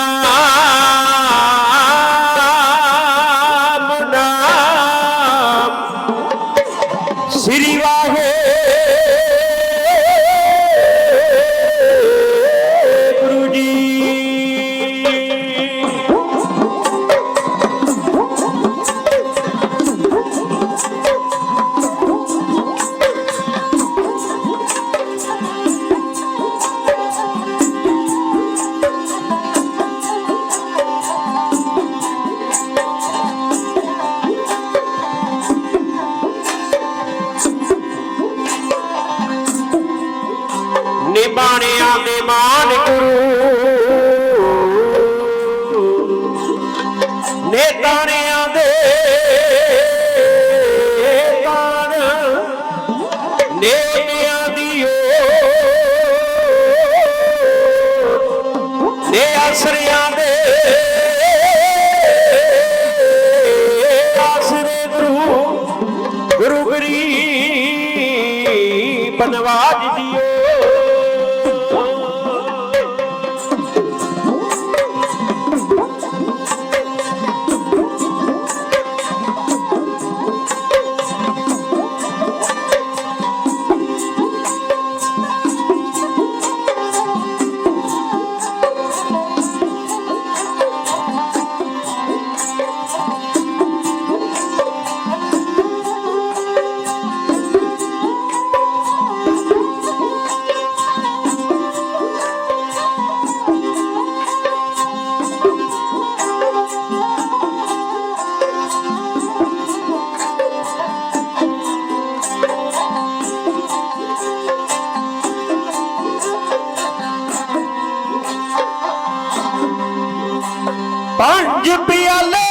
सतनाम नाम श्री वाहे गुरु जी। निबाणिया दे मान गुरु नेताणिया दे कान नेतिया दियो ने आसरिया दे आसरे तू गुरु गरीब बनवाज दियो। पंज पियाले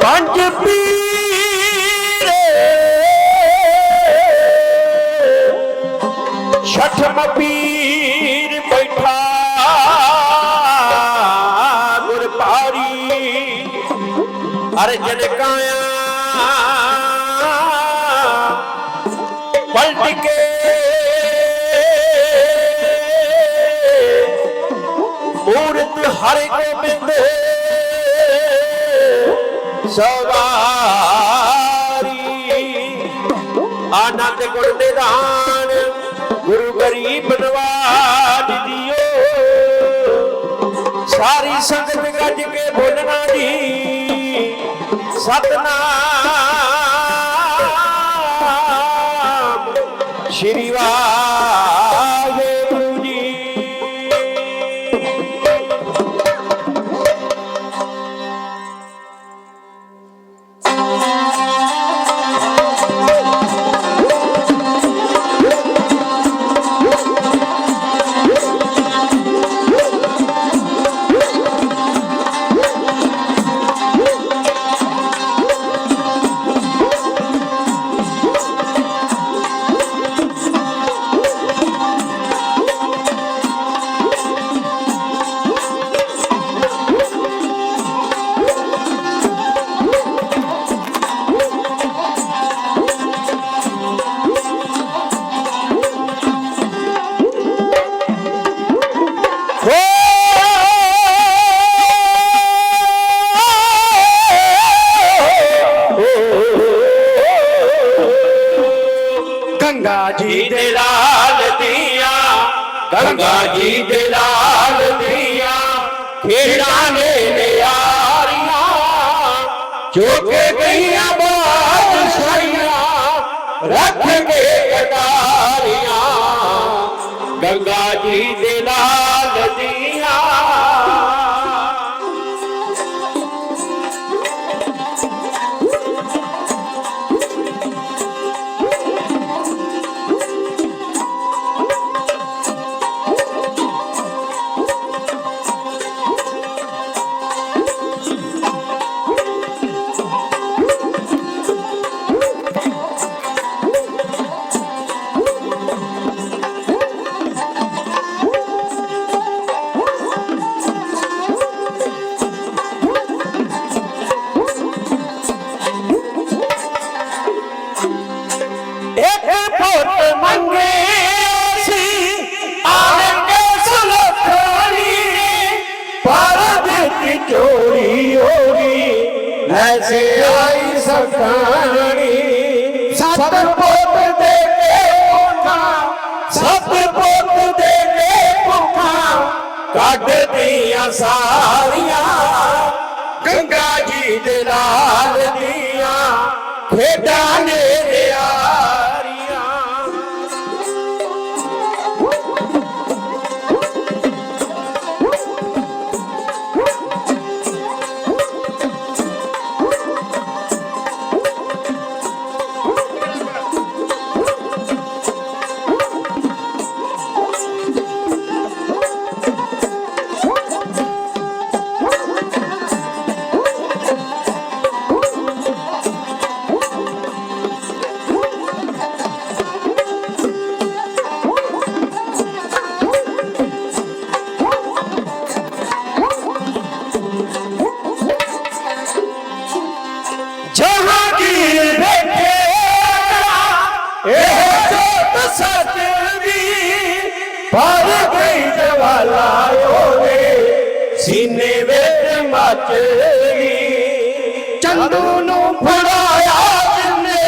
पंज पीरे छठम पीर बैठा गुरपारी अर्जन काया पलट के मूर्त हरि गोबिंद सवारी आनंद गुण निधान गुरु गरीब नवाज दियो। सारी संगत गज के बोलना जी सतनाम श्री वाहे गुरु जी। गंगा जी दे लाल दिया गंगा जी दे लाल दिया खेड़ा ने यारियां चोके गईया बादशाहियां रख के कटारियां गंगा जी दे लाल दिया चोरी होगी ऐसे आई सखानी सत पोत दे के पुखा सत पोत दे के पुखा काट दिया सारियां गंगा जी दे लाल दिया खेड़ा ने यारियां पर गई जवाला सीने विच मचली चंदू नू फड़ाया जिन्ने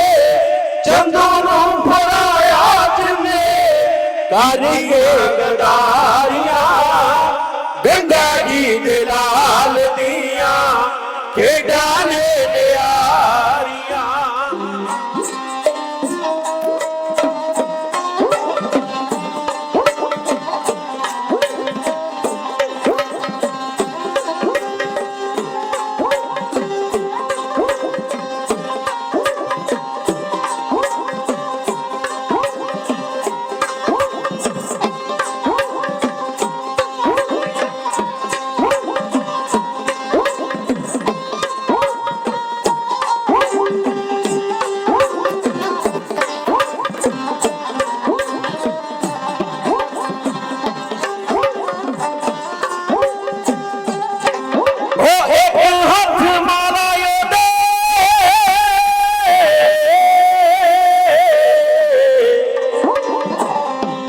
चंदू नू फड़ाया जिन्ने करिए गदारियां गंगा जी दे लाल दिया खेड़ा ने यारियां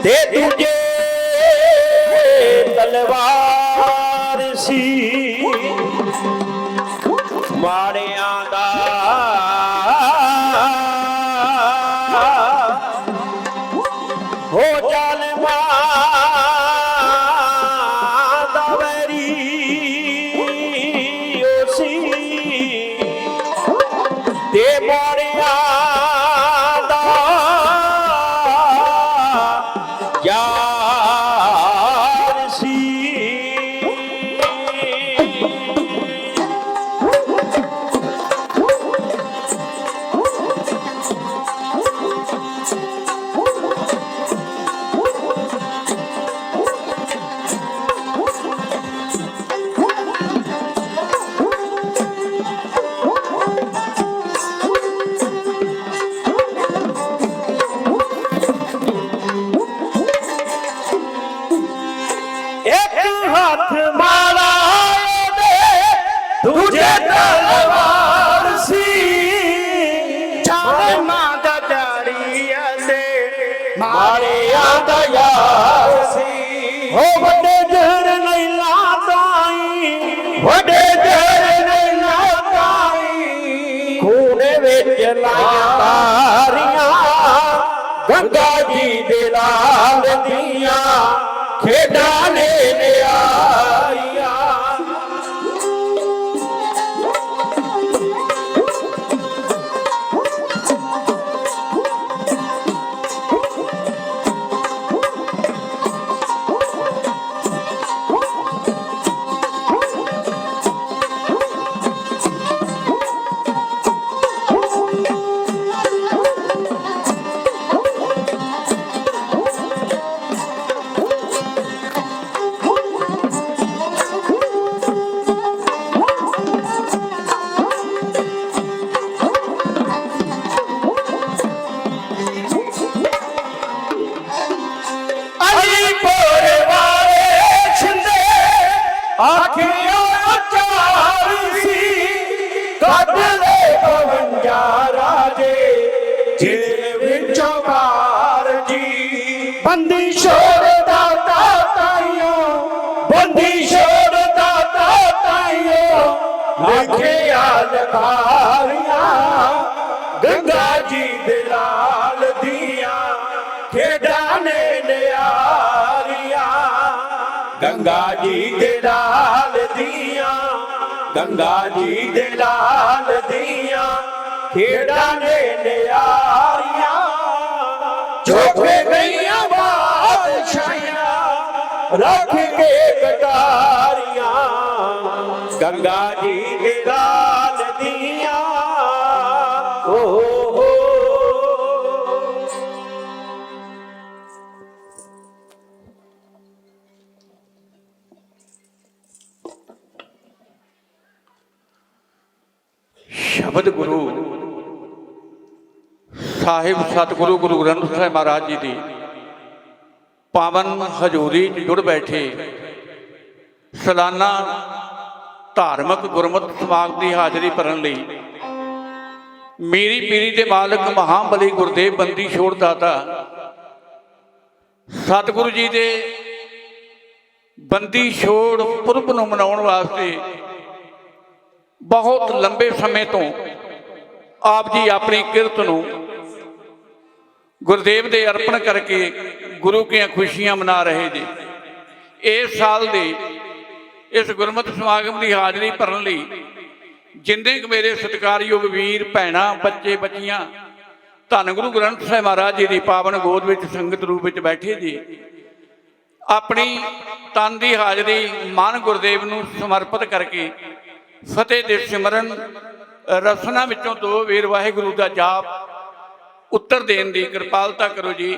दूजे तलवार सी माड़ियां दा हो जालिमां दा वैरी ओ सी ते माड़ियां दा यार सी हाथ मारा दूजे तलवार सी चाले माता दाड़िया दे मारे आदा यार सी हो बड़े जहर नहीं लाताई बड़े जहर नहीं लाताई खूने विच लाया तारियां गंगा जी दे लाल दियां खेडां ने नियारियां। आखियों चारसी कदले 52 राजे जेल विचों बार जी। बंदी छोड़दा ताइयों बंदी छोड़दा ताइयों लिखिया लखारियां गंगा जी दे लाल दियां खेडां ने नियारियां। गंगा जी दे लाल दियां गंगा जी दे लाल दियां खेडां ने नियारियां। चोखे गईयां बादशाहियां रख के कटारियां गंगा जी दे लाल दियां। ओ शब्द गुरु साहिब सतगुरु गुरु ग्रंथ साहिब महाराज जी की पावन हजूरी जुड़ बैठे सालाना धार्मिक गुरमत समागम की हाजरी भरन लई मेरी पीरी के मालक महाबली गुरदेव बंदी छोड़ दाता सतगुरु जी के बंदी छोड़ पुरब नूं मनाउण वास्ते बहुत लंबे समय तो आप जी अपनी किरत नूं गुरदेव दे अर्पण करके गुरु की खुशियां मना रहे जी। इस साल दे इस गुरमत समागम की हाजरी भरन लई जिन्ने मेरे सत्कारयोग वीर भैणां बच्चे बच्चियां धन गुरु ग्रंथ साहिब महाराज जी की पावन गोद विच संगत रूप विच बैठे जी अपनी तन की हाजरी मन गुरदेव नूं समर्पित करके फतेह दे सिमरन रसना विचों 2 वीर वाहिगुरू का जाप उत्तर देने की कृपालता करो जी।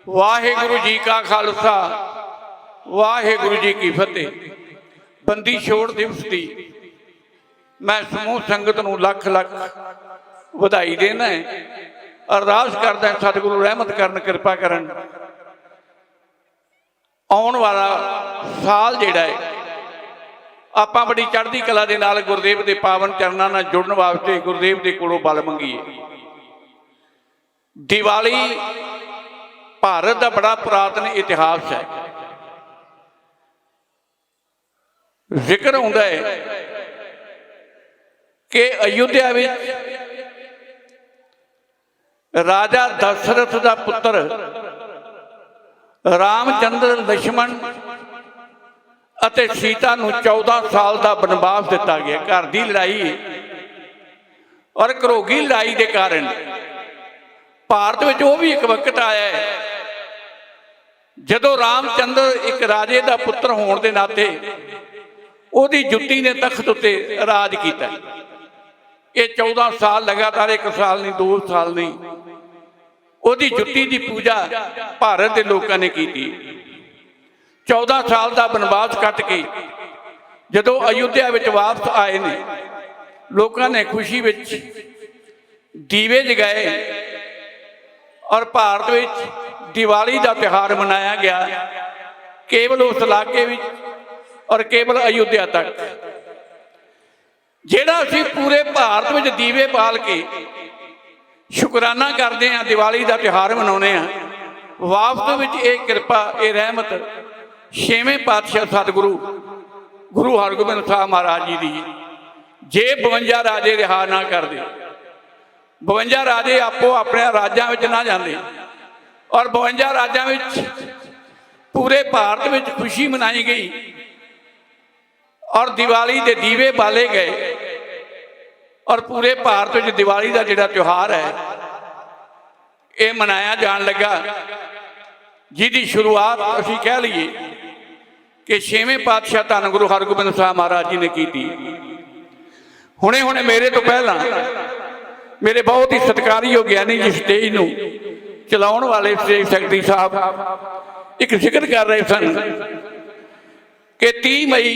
वाहिगुरू जी का खालसा वाहिगुरू जी की फतेह। बंदी छोड़ दिवस की मैं समूह संगत नूं लख लख वधाई देना है। अरदास करदा सतगुरु रहमत करन कृपा करन आउण वाला साल जिहड़ा है आपां बड़ी चढ़दी कला दे नाल गुरदेव के पावन चरनां नाल जुड़न वास्ते गुरदेव के कोलों बल मंगीए। दिवाली भारत का बड़ा पुरातन इतिहास है। जिक्र होंदा है कि अयोध्या में राजा दशरथ का पुत्र रामचंद्र लक्ष्मण ਅਤੇ सीता ਨੂੰ 14 साल का बनवास दिता गया। घर की लड़ाई और घरोगी लड़ाई के कारण भारत में वो भी एक वक्त आया है जदों रामचंद्र एक राजे का पुत्र होने के नाते उसकी जुत्ती ने तख्त उत्ते राज किया। ये 14 साल लगातार 1 साल नहीं 2 साल नहीं उसकी जुत्ती की पूजा भारत के लोगों ने की। 14 साल का बनवास कट के जदों अयोध्या में वापस आए ने लोगों ने खुशी में दीवे जगाए और भारत में दिवाली का त्यौहार मनाया गया केवल उस इलाके में और केवल अयोध्या तक। जिहड़ा असीं पूरे भारत में दीवे बाल के शुकराना करते हैं दिवाली का त्यौहार मनाउने हैं वास्तव में ये कृपा ये रहमत 6वें पातशाह सतगुरु गुरु हरगोबिंद साहब महाराज जी की। जे 52 राजे रिहा ना करते 52 राजे आपो अपने राज्यों में ना जाते और 52 राज्यों में पूरे भारत में खुशी मनाई गई और दिवाली के दीवे बाले गए और पूरे भारत में दिवाली का जिहड़ा त्यौहार है ये मनाया जान लगा, जिसकी शुरुआत असीं कह लीए कि 6वें पातशाह धन गुरु हरगोबिंद साहब महाराज जी ने की थी। हुणे हुणे मेरे तो पहला मेरे बहुत ही सत्कारयोग ज्ञानी जी स्टेज नूं चलाउण वाले स्टेज सैकटरी साहब एक जिक्र कर रहे सन कि 30 मई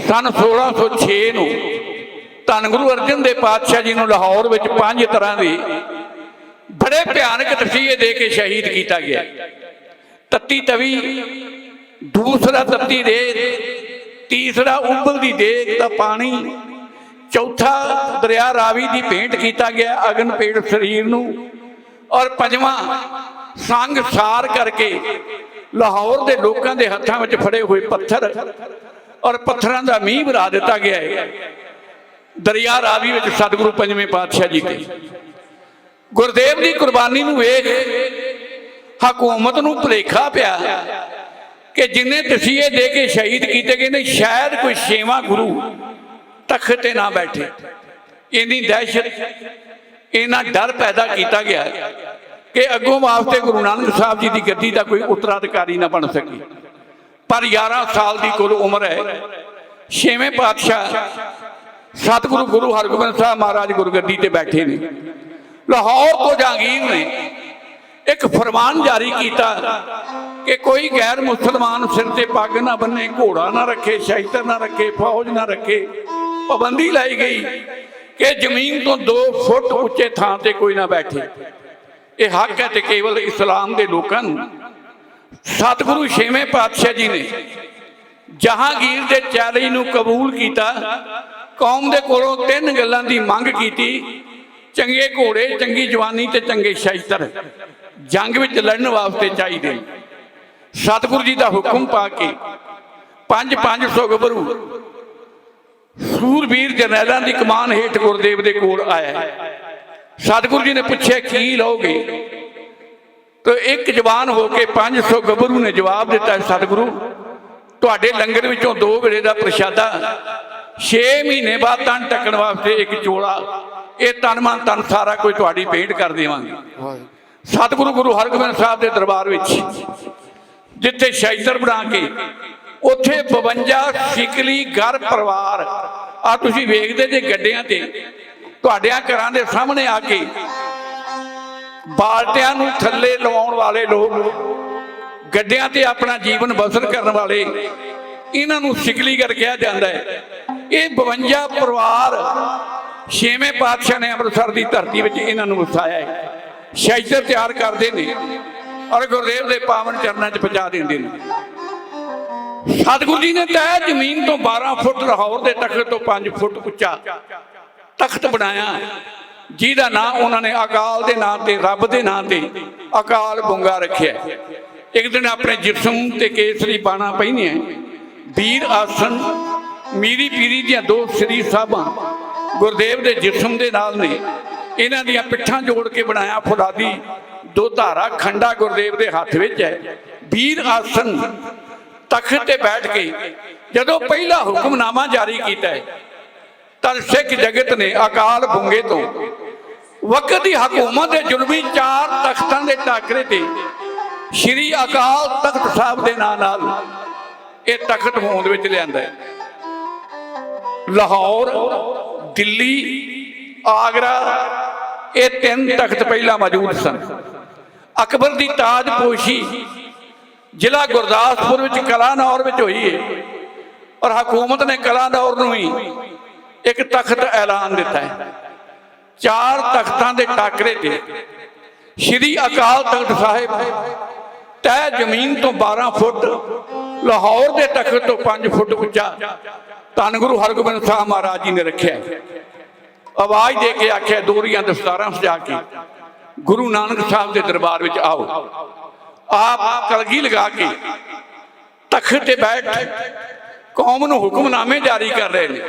सन 1606 नूं धन गुरु अर्जन देव पातशाह जी नूं लाहौर विच 5 तरह के बड़े भयानक तसीहे दे के शहीद किया गया। तत्ती तवी, दूसरा तत्ती रेत, तीसरा उबलती देग का पानी, चौथा दरिया रावी की भेंट किया गया अगन पेड़ शरीर नूं, और पंजवां संग सार करके लाहौर के लोगों के हत्थों में फड़े हुए पत्थर और पत्थरों का मींह बना दिता गया है दरिया रावी में सतगुरु पंजवें पातशाह जी के। गुरदेव की कुर्बानी नूं वेख हकूमत नूं भुलेखा पिया कि जिन्हें तसीहे दे के शहीद किए गए ने शायद कोई 6वां गुरु तख्त ते ना बैठे। इन्नी दहशत इन्ना डर पैदा किया गया कि अगों वास्ते गुरु नानक साहब जी की गद्दी का कोई उत्तराधिकारी ना बन सके। पर 11 साल की कुल उम्र है। 6वें पातशाह सतगुरु गुरु हरगोबिंद साहब महाराज गुरगद्दी ते बैठे ने। लाहौर को जहांगीर ने एक फरमान जारी किया कि कोई गैर मुसलमान सिर से पग ना बने, घोड़ा ना रखे, शस्त्र ना रखे, फौज ना रखे। पाबंदी लाई गई कि जमीन तो 2 फुट उच्चे थां ते कोई ना बैठे। ये हक है तो केवल इस्लाम के लोगों। सतगुरु 6वें पातशाह जी ने जहांगीर के चैलेंज नूं कबूल किया। कौम के कोलों 3 गल्लां दी मंग की, चंगे घोड़े, चंगी जवानी ते चंगे शस्त्र जंग विच लड़न वास्ते चाहिए। सतगुरु जी का हुक्म पा के 500 गभरू सूरबीर जरनैलों की कमान हेठ गुरदेव के कोल आया। सतगुरु जी ने पूछे की लोगे, तो एक जवान होके 500 गभरू ने जवाब दिता, सतगुरु तुहाडे लंगर विचों 2 वेले का प्रशादा, 6 महीने बाद तन टकन वास्ते एक चोला, ये तन मन तन सारा कोई तुहाडी भेंट कर देवांगे। सतगुरु गुरु हरगोबिंद साहब के दरबार विच जिथे शस्त्र बना के उत्थे 52 शिकली घर परिवार आ तुसीं वेखदे जे गड्डियां ते तुहाडियां घरां दे सामने आके बाल्टियां नूं थल्ले लवाउण वाले लोग, गड्डियां ते अपना जीवन बसर करने वाले, इन्हां नूं शिकलीगर कहा जाता है। ये 52 परिवार 6वें पातशाह ने अमृतसर की धरती में इन्हां नूं वसाया है। शस्त्र तैयार करते हैं और गुरदेव के पावन चरणों च पहुंचा देंगे। सतगुरु जी ने तय जमीन तो 12 फुट लाहौर के तख्त तो 5 फुट उच्चा तख्त बनाया, जिहदा नाम उन्होंने अकाल के नाम से, रब के नाम से अकाल बुंगा रखिया। एक दिन अपने जिस्म ते केसरी बाणा पहनिया, वीर आसन मीरी पीरी दियां 2 श्री साहबां गुरदेव के जिस्म के नाल ने इन्हां दियां पिट्ठां जोड़ के बनाया फुलादी 2 धारा खंडा गुरदेव के हाथ में है। वीर आसन तख्त ते बैठ के जदों पहला हुक्मनामा जारी किया है तब सिख जगत ने अकाल बुंगे तो वक्त की हुकूमत के जुलमी 4 तख्तों के टाकरे ते श्री अकाल तख्त साहब के नाम नाल ये तख्त होंद विच लिआंदा है। लाहौर, दिल्ली, आगरा ये 3 तख्त पहला मौजूद सन। अकबर की ताजपोशी जिला गुरदासपुर विच कलानौर विच हुई है और हुकूमत ने कलानौर नूं ही एक तख्त ऐलान दिता है। 4 तख्तों के टाकरे ते श्री अकाल तख्त साहिब तय जमीन तो 12 फुट, लाहौर के तख्त तो 5 फुट उच्चा धन गुरु हरगोबिंद साहब महाराज जी ने रखा। आवाज दे के आख्या दोहरियां दस्तारां सजा के गुरु नानक साहब के दरबार में आओ। आप कलगी लगा के तख्त ते बैठ कौम नूं हुक्मनामे जारी कर रहे हैं।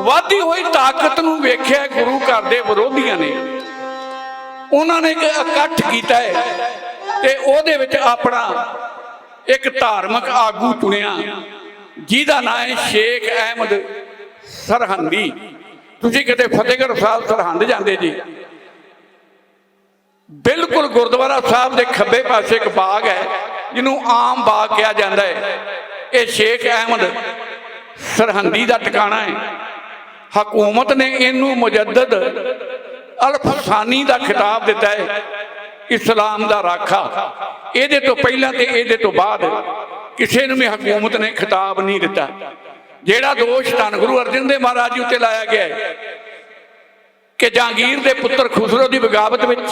वाधी हुई ताकत नूं वेख्या गुरु घर दे विरोधियां ने उन्होंने एक इकट्ठ किया है ते ओहदे विच अपना एक धार्मिक आगू चुनिया जिहदा नाम है शेख अहमद सरहंदी। तुसीं किते फतेहगढ़ साहब सरहंद जांदे जी, बिल्कुल गुरुद्वारा साहब के खब्बे पासे एक बाग है जिन्हों आम बाग कहा जाता है। ये शेख अहमद सरहंदी का ठिकाना है। हकूमत ने इनू मुजद्दद अल-फसानी का खिताब दिता है, इस्लाम का राखा। ये तो पहला तो ये तो बाद किसी ने भी हकूमत ने खिताब नहीं दिता। जेड़ा दोष धन गुरु अर्जन देव महाराज जी उत्ते लाया गया है कि जहांगीर के पुत्र खुसरो की बगावत विच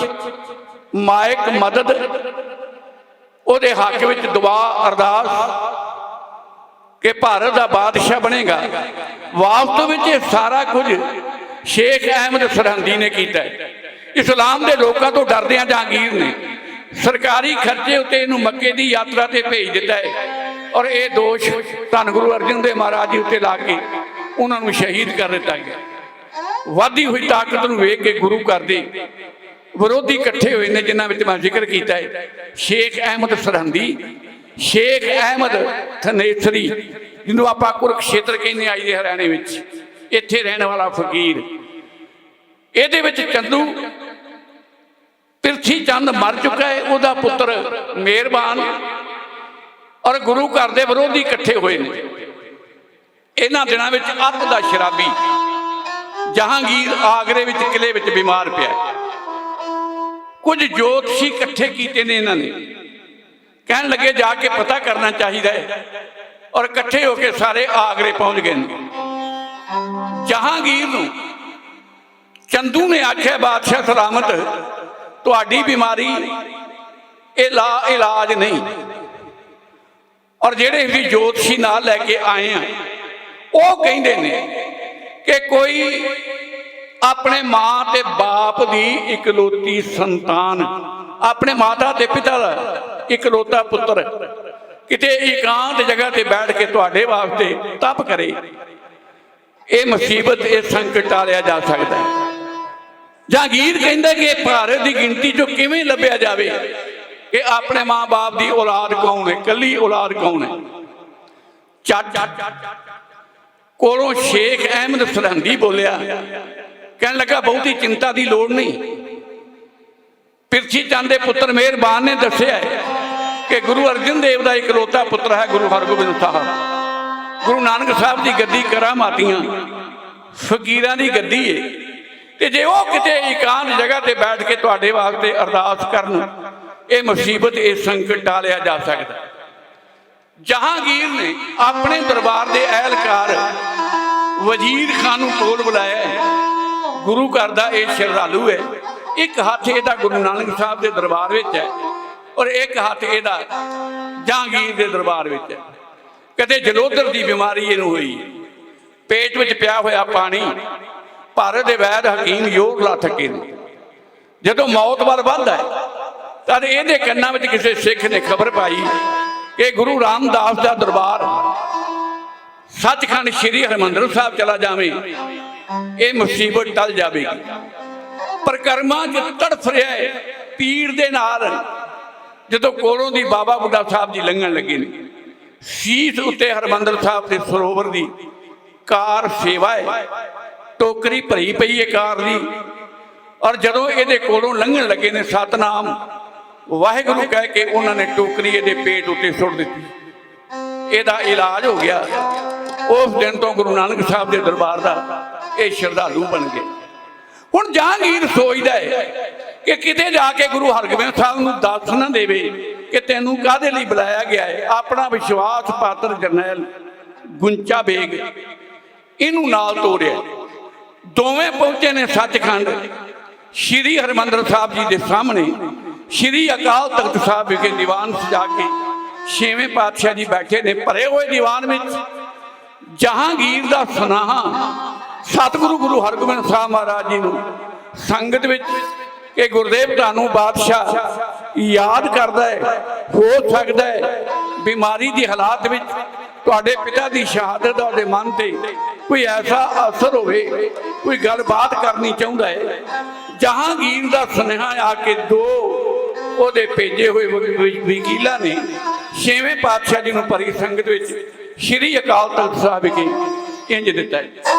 मायक मदद उहदे हक विच दुआ अरदास कि भारत का बादशाह बनेगा, वास्तव में ये सारा कुछ शेख अहमद सरहंदी ने किया है। इस्लाम के लोगों तो डरदे जहांगीर ने सरकारी खर्चे उत्ते इहनूं मक्के की यात्रा से भेज दिता है और ये दोष धन गुरु अर्जन देव महाराज जी उत्ते ला के उन्होंने शहीद कर दिता गया। वाधी हुई ताकत नूं वेख के गुरु घर दे विरोधी इकट्ठे हुए ने, जिन्हां विच मैं जिक्र किया है शेख अहमद सरहंदी, शेख अहमद थनेसरी जिन्होंने आपां कुरुक्षेत्र कहने आई दे हरियाणे विच, इत्थे रहने वाला फकीर। इहदे विच चंदू पिरथी चंद मर चुका है, उहदा पुत्र मेहरबान और गुरु घर के विरोधी इकट्ठे हुए ने। इन्हां दिनां विच अत दा शराबी जहांगीर आगरे विच किले विच बीमार पिया। कुछ जोतशी इकट्ठे किए ने इन्होंने, कहन लगे जाके पता करना चाहिए है, और इकट्ठे होकर सारे आगरे पहुंच गए। जहांगीर नूं चंदू ने आख्या बादशाह सलामत, तुहाडी बीमारी इलाज नहीं, और जेड़े भी जोतशी नाल लैके आए हैं वो कहते हैं कि कोई अपने मां ते बाप की इकलौती संतान, अपने माता ते पिता का इकलौता पुत्र किते एकांत जगह ते बैठ के तुहाडे वास्ते तप करे, ये मुसीबत ये संकट टालिया जा सकता है। जहांगीर कहंदा कि भारत की गिनती जो किवें लभ्या जावे कि अपने माँ बाप की औलाद कौन है, कली औलाद कौन है। चट कोलों शेख अहमद सरहंदी बोलिया, कहने लगा बहुती चिंता की लोड़ नहीं। पिरथी चंद के पुत्र मेहरबान ने दसिया है कि गुरु अर्जन देव का इकलौता पुत्र है गुरु हरगोबिंद साहब। गुरु नानक साहब की गद्दी करामातियां फकीरां की गद्दी है, ते जे वो किते एकांत जगह ते बैठ के तुहाडे वास्ते अरदास करन, ये मुसीबत ये संकट टालिया जा सकता। जहांगीर ने अपने दरबार के एहलकार वजीर खान नूं कोल बुलाया है। गुरु घर का यह श्रद्धालु है, एक हाथ इहदा गुरु नानक साहब के दरबार विच है और एक हाथ इहदा जहांगीर के दरबार विच है। कदे जलोधर की बीमारी इहनूं हुई, पेट विच पिया होया पानी, भारत के वैद हकीम योग ला थके ने। जदों मौत वाल वधदा है तद इहदे कन्नां विच किसी सिख ने खबर पाई कि गुरु रामदास का दरबार सचखंड श्री हरमंदर साहब चला जावे, ये मुसीबत टल जाएगी। परिक्रमा च तड़फ रहा है पीड़ दे नाल, जदों कोलों दी बाबा बुढ़ा साहब जी लंघण लगे ने, शीश उत्ते हरमंदर साहब के सरोवर की कार सेवा है, टोकरी भरी पई है कार दी, और जदों ये कोलों लंघण लगे ने सतनाम वाहिगुरू कह के उन्होंने टोकरी ये पेट उत्ते सुट दी। ਇਹਦਾ इलाज हो गया। उस दिन तो गुरु नानक साहब के दरबार का ये श्रद्धालु बन गए। हुण जहांगीर सोचता है कि किते जाके गुरु हरगोबिंद साहब नूं दस ना देवे कि तैनूं काहदे लई बुलाया गया है। अपना विश्वास पात्र जरनैल गुंचा बेग इनू नाल तोड़िया, दोवें पहुंचे ने सचखंड श्री हरमंदर साहब जी के सामने। श्री अकाल तख्त साहब विखे दीवान सजा के छेवें पातशाह जी बैठे ने भरे हुए दीवान में। जहांगीर का सुनाहा सतगुरु गुरु हरगोबिंद साहब महाराज जी नूं संगत विच कि गुरदेव तुहानूं बादशाह याद करदा है, हो सकता है बीमारी की हालात विच तुहाडे पिता की शहादत तुहाडे मन ते कोई ऐसा असर होवे, कोई गलबात करनी चाहुंदा है। जहांगीर का सुनेहा आके दो ਉਹਦੇ ਭੇਜੇ ਹੋਏ ਵਕੀਲਾਂ ਨੇ ਛੇਵੇਂ ਪਾਤਸ਼ਾਹ ਜੀ ਨੂੰ ਭਰੀ ਸੰਗਤ ਵਿੱਚ ਸ਼੍ਰੀ ਅਕਾਲ ਤਖਤ ਸਾਹਿਬ ਵਿਖੇ ਇੰਜ ਦਿੱਤਾ ਹੈ।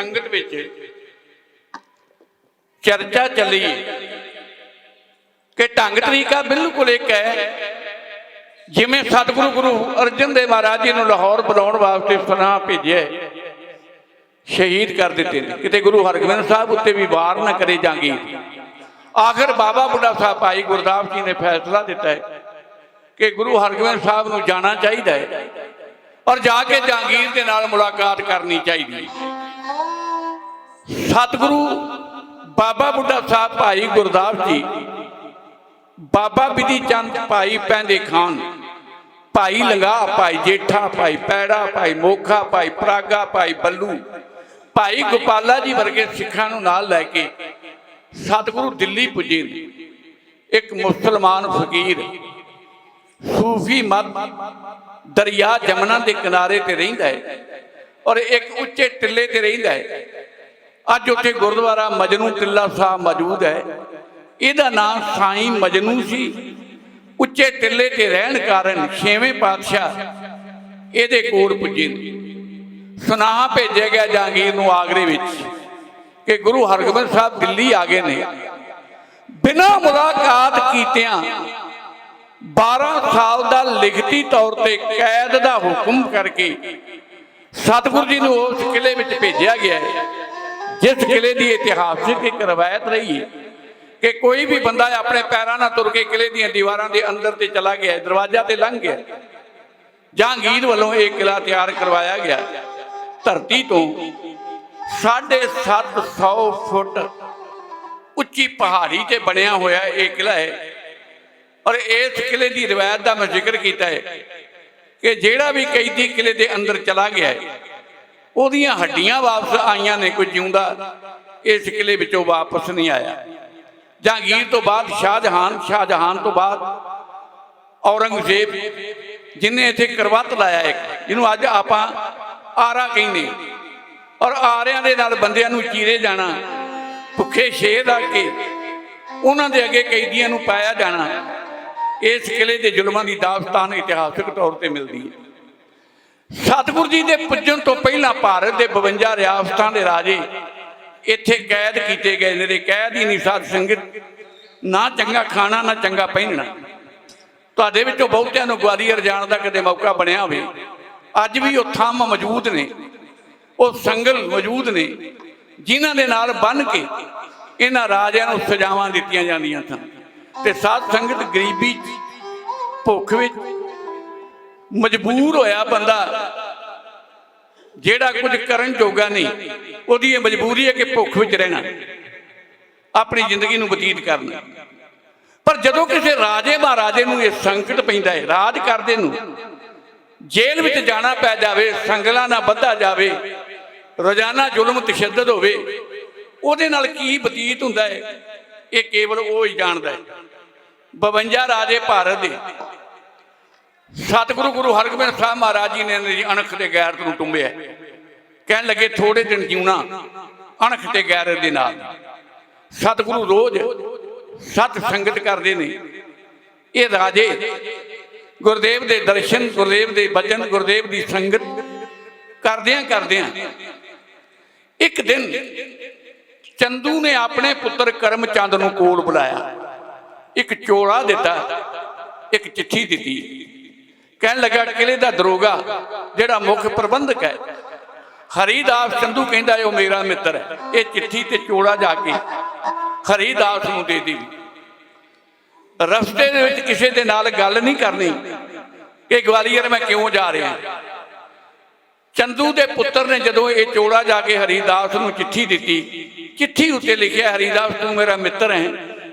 संगत विच चर्चा चली कि ढंग तरीका बिल्कुल एक है, जिमें सतगुरु गुरु अर्जन देव महाराज जी ने लाहौर बुलाने वास्ते सुना भेजे, शहीद कर दिते ने। किते गुरु हरगोबिंद साहब उत्ते भी वार न करे जहांगीर। आखिर बाबा बुढ़ा साहब भाई गुरदास जी ने फैसला दिता है कि गुरु हरगोबिंद साहब को जाना चाहिए और जाके जहांगीर के नाल मुलाकात करनी चाहिए। सतगुरु बाबा बुढ़ा साहब भाई गुरदास जी, बाबा बिधि चंद भाई पैंदे खान, भाई लंगा, भाई जेठा, भाई पैड़ा, भाई मोखा, भाई परागा, भाई बल्लू, भाई गोपाला जी वर्गे सिखां नूं नाल लैके सतगुरु दिल्ली पुजे। एक मुसलमान फकीर सूफी मत दरिया जमुना के किनारे ते रहिंदा है और एक उच्चे टिले ते रहिंदा है। अज उत्थे गुरुद्वारा मजनू टिल्ला साहब मौजूद है। इहदा नाम साईं मजनू सी। उच्चे टिले ते रहन कारण छेवें पातशाह इहदे कोल पुजे। सुनाहा भेजा गया जहांगीर नूं आगरे विच कि गुरु हरगोबिंद साहब दिल्ली आ गए ने। बिना मुलाकात कीतियां 12 साल का लिखती तौर पर कैद का हुक्म करके सतगुरु जी ने उस किले में भेजा गया है, जिस किले की इतिहासिक एक रवायत रही है कि कोई भी बंदा अपने पैरों ना तुर के किले दी दीवारों के अंदर ते चला गया, दरवाजा ते लंघ गया। जहांगीर वालों एक किला तैयार करवाया गया। धरती तो 750 फुट उच्ची पहाड़ी से बनया होया एक किला है। और इस किले की रिवायत का मैं जिक्र किया है कि जेड़ा भी कैदी किले के अंदर चला गया है उहदियां हड्डियां वापस आईयां ने, कोई जिउंदा इस किले विचों वापस नहीं आया। जहांगीर तो बाद शाहजहान, शाहजहान तो बाद औरंगजेब, जिन्हें इत्थे करवत लाया एक, जिन्होंने अज आपां आरा कहने, और आरियां दे नाल बंदियां नूं चीरे जाना, भुखे शेर रख के उन्हां दे अगे कैदियां नूं पाया जाना, इस किले के जुल्मां की दास्तान इतिहासिक तौर पर मिलती है। सतगुरु जी के पुजन तो पहला भारत के 52 रियासतां के राजे इत्थे कैद किए गए ने। कैद ही नहीं साध संगत, ना चंगा खाना ना चंगा पहनना। तुहाडे विचों बहुतिआं नूं ग्वालियर जाण दा कदे मौका बनिया होवे, अज भी वो थंम मौजूद ने, वो संगल मौजूद ने, जिन्हां दे नाल बन के इन्हां राजिआं नूं सजावां दित्तियां जांदियां सन। ते साध संगत गरीबी भुख विच मजबूर होया बंदा जेड़ा कुछ करन जोगा नहीं, उहदी मजबूरी है कि भुख विच रहना, अपनी जिंदगी नूं बतीत करना। पर जदों किसी राजे महाराजे नूं इह संकट पैंदा है, राज करदे नूं जेल विच जाना पै जावे, संगलां नाल बद्धा जावे, रोजाना जुल्म तशद्दद होवे, उहदे नाल की बतीत हुंदा है ये केवल वो ही जानदा है। 52 राजे भारत दे सतगुरु गुरु हरगोबिंद साहब महाराज जी ने अणख ते गैरत नूं टुंबिया। कहण लगे थोड़े दिन जीउणा अणख ते गैरत दे नाल। सतगुरु रोज सत संगत करते ने। ये राजे गुरुदेव के दर्शन, गुरुदेव के भजन, गुरुदेव की संगत करदियां करदियां एक दिन चंदू ने अपने पुत्र करमचंद नूं कोल बुलाया, एक चोला दिता, एक चिट्ठी दी। कहन लगा किले का दरोगा जिहड़ा मुख प्रबंधक है हरिदास चंदू कहंदा है, वो मेरा मित्र है, ये चिट्ठी ते चोला जाके हरिदास नूं दे दी। रस्ते दे विच किसी दे नाल गल नहीं करनी कि ग्वालियर मैं क्यों जा रहा। चंदू के पुत्र ने जदों ये चोला जाके हरिदास नूं चिट्ठी दी, चिट्ठी उत्ते लिखिया हरिदास तू मेरा मित्र है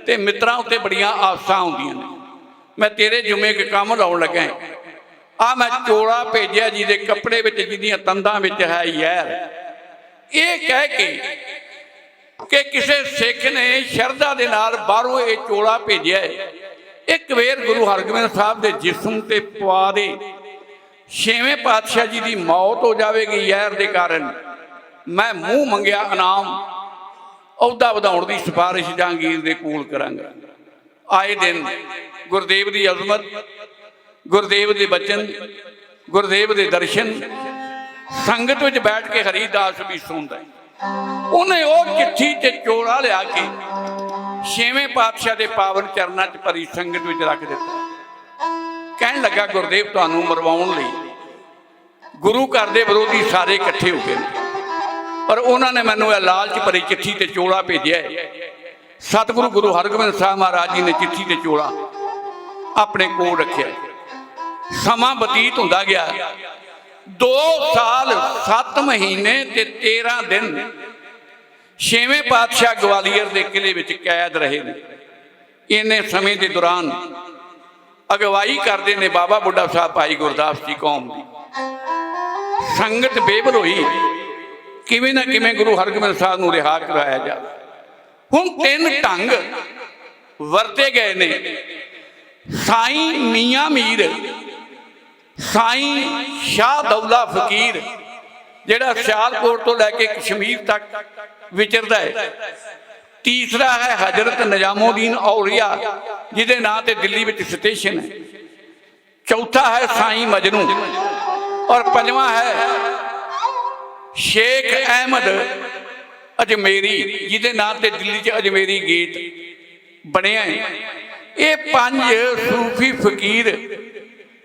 ते मित्रां उत्ते बड़ियां आसां होंदियां ने, मैं तेरे जुमे के काम लाउण लगा है। आ मैं चोला भेजिया जिहदे कपड़े विच जिहदियां तंदां विच है यार, ये कह के कि किसी सिख ने शरधा दे नाल बाहरों ये चोला भेजिया है, एक वेर गुरु हरगोबिंद साहब के जिस्म ते पवा दे, 6वें पातशाह जी की मौत हो जाएगी यार के कारण, मैं मूँह मंगिया इनाम अहुदा वधाउण की सिफारिश जहांगीर दे कोल करांगा। आए दिन गुरुदेव की अजमत, गुरुदेव के बचन, गुरुदेव के दर्शन संगत में बैठ के हरिदास भी सुनता है। ਉਹਨੇ ਉਹ ਚਿੱਠੀ ਤੇ ਚੋਲਾ ਲਿਆ ਕੇ ਛੇਵੇਂ ਪਾਤਸ਼ਾਹ ਦੇ ਪਾਵਨ ਚਰਨਾਂ 'ਚ ਭਰੀ ਸੰਗਤ ਵਿੱਚ ਰੱਖ ਦਿੱਤਾ। ਕਹਿਣ ਲੱਗਾ, ਗੁਰਦੇਵ ਤੁਹਾਨੂੰ ਮਰਵਾਉਣ ਲਈ ਗੁਰੂ ਘਰ ਦੇ ਵਿਰੋਧੀ ਸਾਰੇ ਇਕੱਠੇ ਹੋ ਗਏ, ਪਰ ਉਹਨਾਂ ਨੇ ਮੈਨੂੰ ਇਹ ਲਾਲਚ ਭਰੀ ਚਿੱਠੀ ਤੇ ਚੋਲਾ ਭੇਜਿਆ। ਸਤਿਗੁਰੂ ਗੁਰੂ ਹਰਗੋਬਿੰਦ ਸਾਹਿਬ ਮਹਾਰਾਜ ਜੀ ਨੇ ਚਿੱਠੀ ਤੇ ਚੋਲਾ ਆਪਣੇ ਕੋਲ ਰੱਖਿਆ। ਸਮਾਂ ਬਤੀਤ ਹੁੰਦਾ ਗਿਆ, 2 ਸਾਲ 7 ਮਹੀਨੇ ਤੇ 13 ਦਿਨ ਛੇਵੇਂ ਪਾਤਸ਼ਾਹ ਗਵਾਲੀਅਰ ਦੇ ਕਿਲੇ ਵਿੱਚ ਕੈਦ ਰਹੇ ਨੇ। ਇੰਨੇ ਸਮੇਂ ਦੇ ਦੌਰਾਨ ਅਗਵਾਈ ਕਰਦੇ ਨੇ ਬਾਬਾ ਬੁੱਢਾ ਸਾਹਿਬ ਭਾਈ ਗੁਰਦਾਸ ਜੀ ਕੌਮ ਦੀ। ਸੰਗਤ ਬੇਬਲ ਹੋਈ, ਕਿਵੇਂ ਨਾ ਕਿਵੇਂ ਗੁਰੂ ਹਰਗੋਬਿੰਦ ਸਾਹਿਬ ਨੂੰ ਰਿਹਾ ਕਰਾਇਆ ਜਾਵੇ। ਹੁਣ 3 ਢੰਗ ਵਰਤੇ ਗਏ ਨੇ। ਸਾਈਂ ਮੀਆਂ ਮੀਰ, ਸਾਈਂ ਸ਼ਾਹ ਦੌਲਾ ਫਕੀਰ ਜਿਹੜਾ ਸਿਆਲਕੋਟ ਤੋਂ ਲੈ ਕੇ ਕਸ਼ਮੀਰ ਤੱਕ ਵਿਚਰਦਾ ਹੈ। ਤੀਸਰਾ ਹੈ ਹਜ਼ਰਤ ਨਿਜ਼ਾਮੁਦੀਨ ਔਲੀਆ ਜਿਹਦੇ ਨਾਂ ਤੇ ਦਿੱਲੀ ਵਿੱਚ ਸਟੇਸ਼ਨ ਹੈ। ਚੌਥਾ ਹੈ ਸਾਈਂ ਮਜਨੂ ਔਰ ਪੰਜਵਾਂ ਹੈ ਸ਼ੇਖ ਅਹਿਮਦ ਅਜਮੇਰੀ ਜਿਹਦੇ ਨਾਂ ਤੇ ਦਿੱਲੀ 'ਚ ਅਜਮੇਰੀ ਗੀਤ ਬਣਿਆ ਹੈ। ਇਹ 5 ਸੂਫੀ ਫਕੀਰ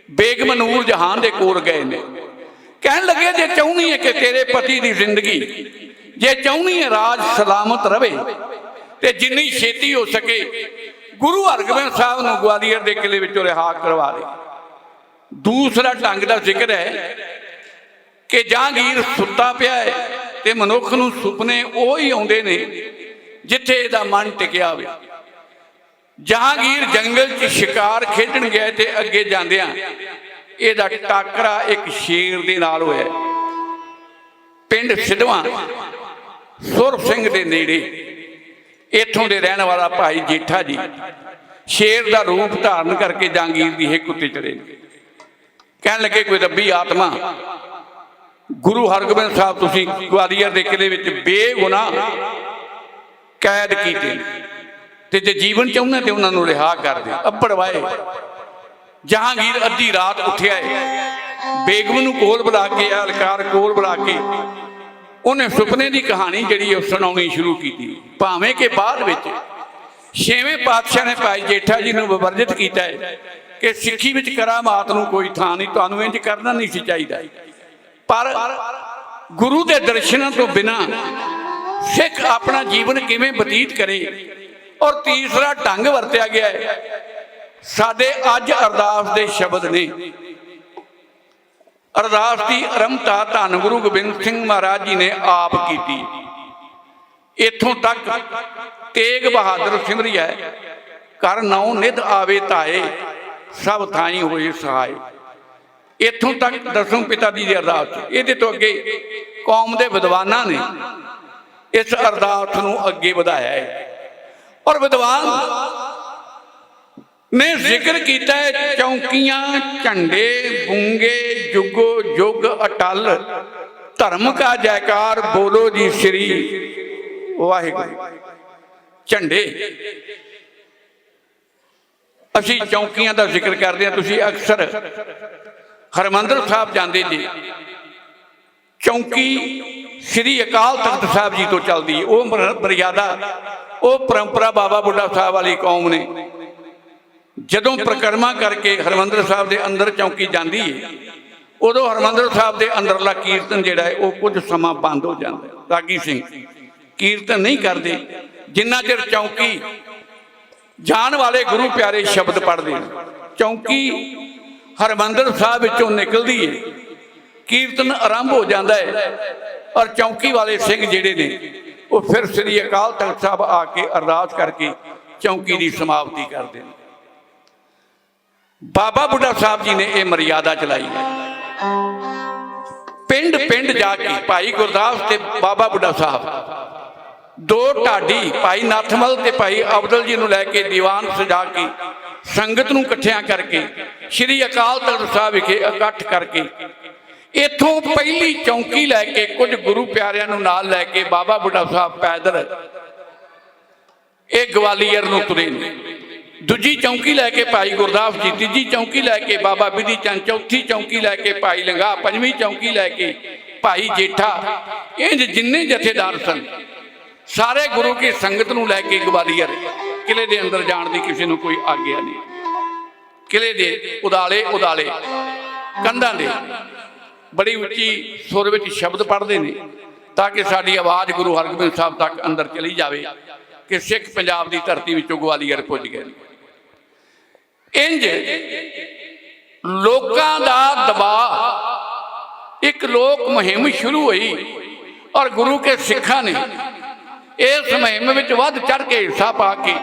ਬੇਗਮ ਨੂਰ ਜਹਾਨ ਦੇ ਕੋਲ ਗਏ ਨੇ। ਕਹਿਣ ਲੱਗੇ, ਜੇ ਚਾਹੁੰਦੀ ਹੈ ਕਿ ਤੇਰੇ ਪਤੀ ਦੀ ਜ਼ਿੰਦਗੀ, ਜੇ ਚਾਹੁੰਦੀ ਹੈ ਰਾਜ ਸਲਾਮਤ ਰਵੇ, ਤੇ ਜਿੰਨੀ ਛੇਤੀ ਹੋ ਸਕੇ ਗੁਰੂ ਹਰਗੋਬਿੰਦ ਸਾਹਿਬ ਨੂੰ ਗਵਾਲੀਅਰ ਦੇ ਕਿਲੇ ਵਿੱਚੋਂ ਰਿਹਾ ਕਰਵਾ ਦੇ। ਦੂਸਰਾ ਢੰਗ ਦਾ ਜ਼ਿਕਰ ਹੈ ਕਿ ਜਹਾਂਗੀਰ ਸੁੱਤਾ ਪਿਆ ਹੈ ਤੇ ਮਨੁੱਖ ਨੂੰ ਸੁਪਨੇ ਉਹ ਹੀ ਆਉਂਦੇ ਨੇ ਜਿੱਥੇ ਇਹਦਾ ਮਨ ਟਿਕਿਆ ਹੋਵੇ। ਜਹਾਂਗੀਰ ਜੰਗਲ 'ਚ ਸ਼ਿਕਾਰ ਖੇਡਣ ਗਿਆ ਤੇ ਅੱਗੇ ਜਾਂਦਿਆਂ ਇਹਦਾ ਟਾਕਰਾ ਇੱਕ ਸ਼ੇਰ ਦੇ ਨਾਲ ਹੋਇਆ। ਪਿੰਡ ਸਿੱਧਵਾਂ ਸੁਰ ਸਿੰਘ ਦੇ ਨੇੜੇ ਇੱਥੋਂ ਦੇ ਰਹਿਣ ਵਾਲਾ ਭਾਈ ਜੇਠਾ ਜੀ ਸ਼ੇਰ ਦਾ ਰੂਪ ਧਾਰਨ ਕਰਕੇ ਜਹਾਂਗੀਰ ਦੀ ਹਿੱਕ ਉੱਤੇ ਚੜੇ। ਕਹਿਣ ਲੱਗੇ, ਕੋਈ ਰੱਬੀ ਆਤਮਾ, ਗੁਰੂ ਹਰਗੋਬਿੰਦ ਸਾਹਿਬ ਤੁਸੀਂ ਗਵਾਲੀਅਰ ਦੇ ਕਿਲੇ ਵਿੱਚ ਬੇਗੁਨਾਹ ਕੈਦ ਕੀਤੇ ਤੇ ਜੇ ਜੀਵਨ ਚਾਹੁੰਦੇ ਤੇ ਉਹਨਾਂ ਨੂੰ ਰਿਹਾ ਕਰ ਦੇ। ਅੱਪੜ ਵਾਏ ਜਹਾਂਗੀਰ ਅੱਧੀ ਰਾਤ ਉੱਠਿਆ ਹੈ, ਬੇਗਮ ਨੂੰ ਕੋਲ ਬੁਲਾ ਕੇ, ਅਲਕਾਰ ਕੋਲ ਬੁਲਾ ਕੇ ਉਹਨੇ ਸੁਪਨੇ ਦੀ ਕਹਾਣੀ ਜਿਹੜੀ ਉਹ ਸੁਣਾਉਣੀ ਸ਼ੁਰੂ ਕੀਤੀ। ਭਾਵੇਂ ਕਿ ਬਾਅਦ ਵਿੱਚ ਛੇਵੇਂ ਪਾਤਸ਼ਾਹ ਨੇ ਭਾਈ ਜੇਠਾ ਜੀ ਨੂੰ ਵਰਜਿਤ ਕੀਤਾ ਹੈ ਕਿ ਸਿੱਖੀ ਵਿੱਚ ਕਰਾਮਾਤ ਨੂੰ ਕੋਈ ਥਾਂ ਨਹੀਂ, ਤੁਹਾਨੂੰ ਇੰਝ ਕਰਨਾ ਨਹੀਂ ਸੀ ਚਾਹੀਦਾ। ਪਰ ਗੁਰੂ ਦੇ ਦਰਸ਼ਨਾਂ ਤੋਂ ਬਿਨਾਂ ਸਿੱਖ ਆਪਣਾ ਜੀਵਨ ਕਿਵੇਂ ਬਤੀਤ ਕਰੇ। ਔਰ ਤੀਸਰਾ ਢੰਗ ਵਰਤਿਆ ਗਿਆ ਹੈ। ਸਾਡੇ ਅੱਜ ਅਰਦਾਸ ਦੇ ਸ਼ਬਦ ਨੇ। ਅਰਦਾਸ ਦੀ ਆਰੰਭਤਾ ਧੰਨ ਗੁਰੂ ਗੋਬਿੰਦ ਸਿੰਘ ਮਹਾਰਾਜ ਜੀ ਨੇ ਆਪ ਕੀਤੀ। ਇੱਥੋਂ ਤੱਕ ਤੇਗ ਬਹਾਦਰ ਸਿਮਰਿਆ, ਕਰ ਨੌ ਨਿਧ ਆਵੇ ਧਾਏ, ਸਭ ਥਾਈ ਹੋਏ ਸਹਾਏ। ਇੱਥੋਂ ਤੱਕ ਦਸਮ ਪਿਤਾ ਜੀ ਦੀ ਅਰਦਾਸ। ਇਹਦੇ ਤੋਂ ਅੱਗੇ ਕੌਮ ਦੇ ਵਿਦਵਾਨਾਂ ਨੇ ਇਸ ਅਰਦਾਸ ਨੂੰ ਅੱਗੇ ਵਧਾਇਆ ਹੈ। ਔਰ ਵਿਦਵਾਨ ਨੇ ਜ਼ਿਕਰ ਕੀਤਾ ਹੈ, ਚੌਂਕੀਆਂ ਝੰਡੇ ਬੂੰਗੇ ਜੁਗੋ ਜੁਗ ਅਟਲ, ਧਰਮ ਕਾ ਜੈਕਾਰ ਬੋਲੋ ਜੀ ਸ੍ਰੀ ਵਾਹਿਗੁਰੂ। ਝੰਡੇ, ਅਸੀਂ ਚੌਂਕੀਆਂ ਦਾ ਜ਼ਿਕਰ ਕਰਦੇ ਹਾਂ। ਤੁਸੀਂ ਅਕਸਰ ਹਰਿਮੰਦਰ ਸਾਹਿਬ ਜਾਂਦੇ ਜੀ, ਚੌਂਕੀ ਸ੍ਰੀ ਅਕਾਲ ਤਖਤ ਸਾਹਿਬ ਜੀ ਤੋਂ ਚੱਲਦੀ ਹੈ। ਉਹ ਮਰਿਆਦਾ, ਉਹ ਪਰੰਪਰਾ ਬਾਬਾ ਬੁੱਢਾ ਸਾਹਿਬ ਵਾਲੀ ਕੌਮ ਨੇ ਜਦੋਂ ਪ੍ਰਕਰਮਾ ਕਰਕੇ ਹਰਿਮੰਦਰ ਸਾਹਿਬ ਦੇ ਅੰਦਰ ਚੌਂਕੀ ਜਾਂਦੀ ਹੈ, ਉਦੋਂ ਹਰਿਮੰਦਰ ਸਾਹਿਬ ਦੇ ਅੰਦਰਲਾ ਕੀਰਤਨ ਜਿਹੜਾ ਹੈ ਉਹ ਕੁਝ ਸਮਾਂ ਬੰਦ ਹੋ ਜਾਂਦਾ। ਰਾਗੀ ਸਿੰਘ ਕੀਰਤਨ ਨਹੀਂ ਕਰਦੇ ਜਿੰਨਾ ਚਿਰ ਚੌਂਕੀ ਜਾਣ ਵਾਲੇ ਗੁਰੂ ਪਿਆਰੇ ਸ਼ਬਦ ਪੜ੍ਹਦੇ ਨੇ। ਚੌਂਕੀ ਹਰਿਮੰਦਰ ਸਾਹਿਬ ਵਿੱਚੋਂ ਨਿਕਲਦੀ ਹੈ, ਕੀਰਤਨ ਆਰੰਭ ਹੋ ਜਾਂਦਾ ਹੈ ਔਰ ਚੌਂਕੀ ਵਾਲੇ ਸਿੰਘ ਜਿਹੜੇ ਨੇ ਉਹ ਫਿਰ ਸ੍ਰੀ ਅਕਾਲ ਤਖਤ ਸਾਹਿਬ ਆ ਕੇ ਅਰਦਾਸ ਕਰਕੇ ਚੌਂਕੀ ਦੀ ਸਮਾਪਤੀ ਕਰਦੇ ਨੇ। ਬਾਬਾ ਬੁੱਢਾ ਸਾਹਿਬ ਜੀ ਨੇ ਇਹ ਮਰਿਆਦਾ ਚਲਾਈ ਹੈ। ਪਿੰਡ ਪਿੰਡ ਜਾ ਕੇ ਭਾਈ ਗੁਰਦਾਸ ਤੇ ਬਾਬਾ ਬੁੱਢਾ ਸਾਹਿਬ ਦੋ ਢਾਡੀ ਭਾਈ ਨੱਥਮਲ ਤੇ ਭਾਈ ਅਬਦਲ ਜੀ ਨੂੰ ਲੈ ਕੇ ਦੀਵਾਨ ਸਜਾ ਕੇ ਸੰਗਤ ਨੂੰ ਇਕੱਠਿਆਂ ਕਰਕੇ ਸ੍ਰੀ ਅਕਾਲ ਤਖਤ ਸਾਹਿਬ ਵਿਖੇ ਇਕੱਠ ਕਰਕੇ ਇੱਥੋਂ ਪਹਿਲੀ ਚੌਂਕੀ ਲੈ ਕੇ ਕੁਝ ਗੁਰੂ ਪਿਆਰਿਆਂ ਨੂੰ ਨਾਲ ਲੈ ਕੇ ਬਾਬਾ ਬੁੱਢਾ ਸਾਹਿਬ ਪੈਦਲ ਇਹ ਗਵਾਲੀਅਰ ਨੂੰ ਤੁਰੇ ਨੇ। ਦੂਜੀ ਚੌਂਕੀ ਲੈ ਕੇ ਭਾਈ ਗੁਰਦਾਸ ਜੀ, ਤੀਜੀ ਚੌਂਕੀ ਲੈ ਕੇ ਬਾਬਾ ਬਿਧੀ ਚੰਦ, ਚੌਥੀ ਚੌਂਕੀ ਲੈ ਕੇ ਭਾਈ ਲੰਗਾ, ਪੰਜਵੀਂ ਚੌਂਕੀ ਲੈ ਕੇ भाई जेठा, इंज जिन्ने जथेदार सन सारे गुरु की संगत नूं लैके ग्वालियर किले दे अंदर जाण दी किसी नूं कोई आग्या नहीं। किले दे उदाले उदाले कंधां दे बड़ी उच्ची सुर विच शब्द पढ़ते हैं ताकि साडी आवाज़ गुरु हरगोबिंद साहब तक अंदर चली जाए कि सिख पंजाब की धरती विचों ग्वालियर पुज गए। इंज लोकां दा दबाव, एक लोक मुहिम शुरू हुई और गुरु के सिखां ने इस मुहिम में वध चढ़ के हिस्सा पा के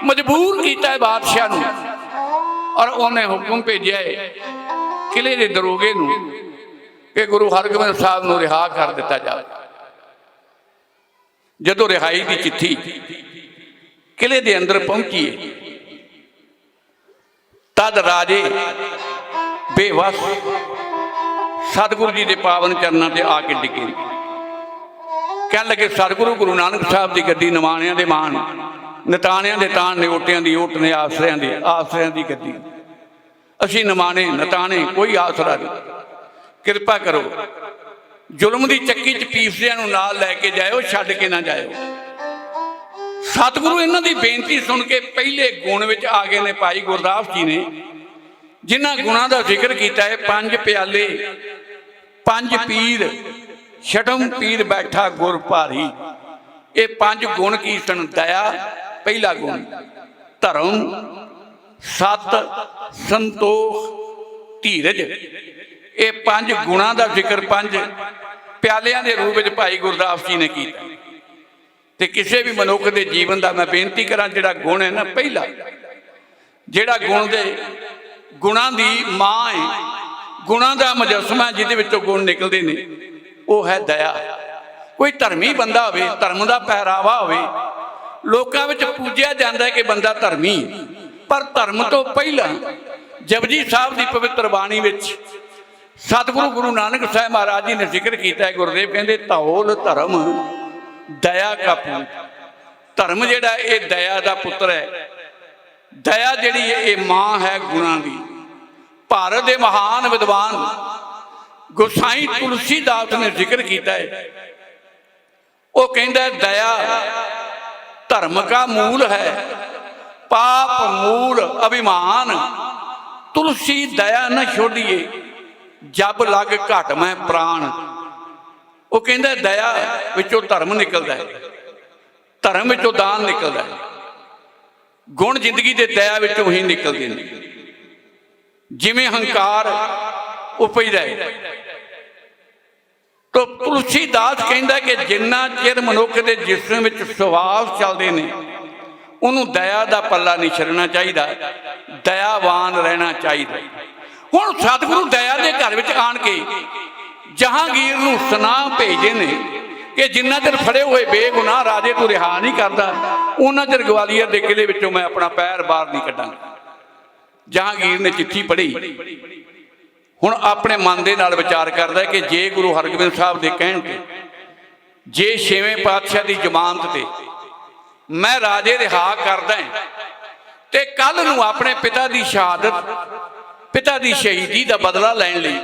मजबूर किया है बादशाह नूं, और उन्हें हुक्म भेजा है किले के दरोगे नूं कि गुरु हरगोबिंद साहब नूं रिहा कर दिता जाए। जदों रिहाई की चिट्ठी किले के अंदर पहुंची है तद राजे बेवस सतगुरु जी के पावन चरणों से आके डिगे। कह लगे सतगुरु गुरु नानक साहब की गद्दी निमाणियां दे मान, नताणियां दे ताण, निओटियां दी ओट ने, आसरियां दी गद्दी असीं निमाणे नताणे कोई आसरा नहीं। किरपा करो जुल्म की चक्की च पीसदियां नूं नाल लैके जाओ, छड्ड के ना जाओ। सतगुरु इन्हां दी बेनती सुन के पहले गुण विच आ गए ने भाई गुरदास जी ने, जिन्हां गुणां दा जिक्र कीता है। 5 प्याले 5 पीर छठम पीर बैठा गुर भारी, ये 5 गुण की सन। दया पहला गुण, धर्म, सत, संतोख, धीरज, ये 5 गुणां दा जिक्र 5 प्यालियां दे रूप में भाई गुरदास जी ने किया। ते किसी भी मनुख के जीवन का मैं बेनती करा, जिहड़ा गुण है ना पहला, जिहड़ा गुण दे गुणां दी मां है, गुणां दा मुजस्समा जिहदे विचों गुण निकलदे ने, वो है दया। कोई धर्मी बंदा होवे, धर्म का पहरावा होवे, लोकां विच पूजिया जांदा है कि बंदा धर्मी, पर धर्म तो पहला जपजी साहब की पवित्र बाणी विच सतगुरु गुरु नानक साहब महाराज जी ने जिक्र किया है। गुरुदेव कहते धौल धर्म दया का पूत। धर्म जिहड़ा ये दया का पुत्र है, दया जिहड़ी ये मां है गुणां दी। भारत के महान विद्वान गोसाई तुलसीदास ने जिक्र किया है, वो कहता है दया धर्म का मूल है, पाप मूल अभिमान, तुलसी दया न छोड़िए जब लग घट मैं प्राण। वो कहता है दया विचों धर्म निकलता है, धर्म विचों दान निकलता है, गुण जिंदगी के दया विचों ही निकलते हैं। जिमें हंकार उपजदा है, तो तुलसीदास कहता कि जिन्ना चिर मनुख के जिस्म विच सुवास चलते हैं, उन्होंने दया का पल्ला नहीं छड़ना चाहिए, दयावान रहना चाहिए। हुण सतगुरु दया के घर विच आण के जहांगीर नूं सुनाह भेजे ने कि जिन्ना चिर फड़े हुए बेगुनाह राजे तू रिहा नहीं करता, उन्ना चिर ग्वालियर के किले विचों मैं अपना पैर बाहर नहीं कड्डांगा। जहांगीर ने चिट्ठी पढ़ी, हुण अपने मन दे नाल विचार करदा है कि जे गुरु हरगोबिंद साहब के कहण ते, जे 6वें पातशाह की जमानत ते मैं राजे रिहा करदा ते कल नूं अपने पिता की शहादत, पिता की शहीदी का बदला लैण लई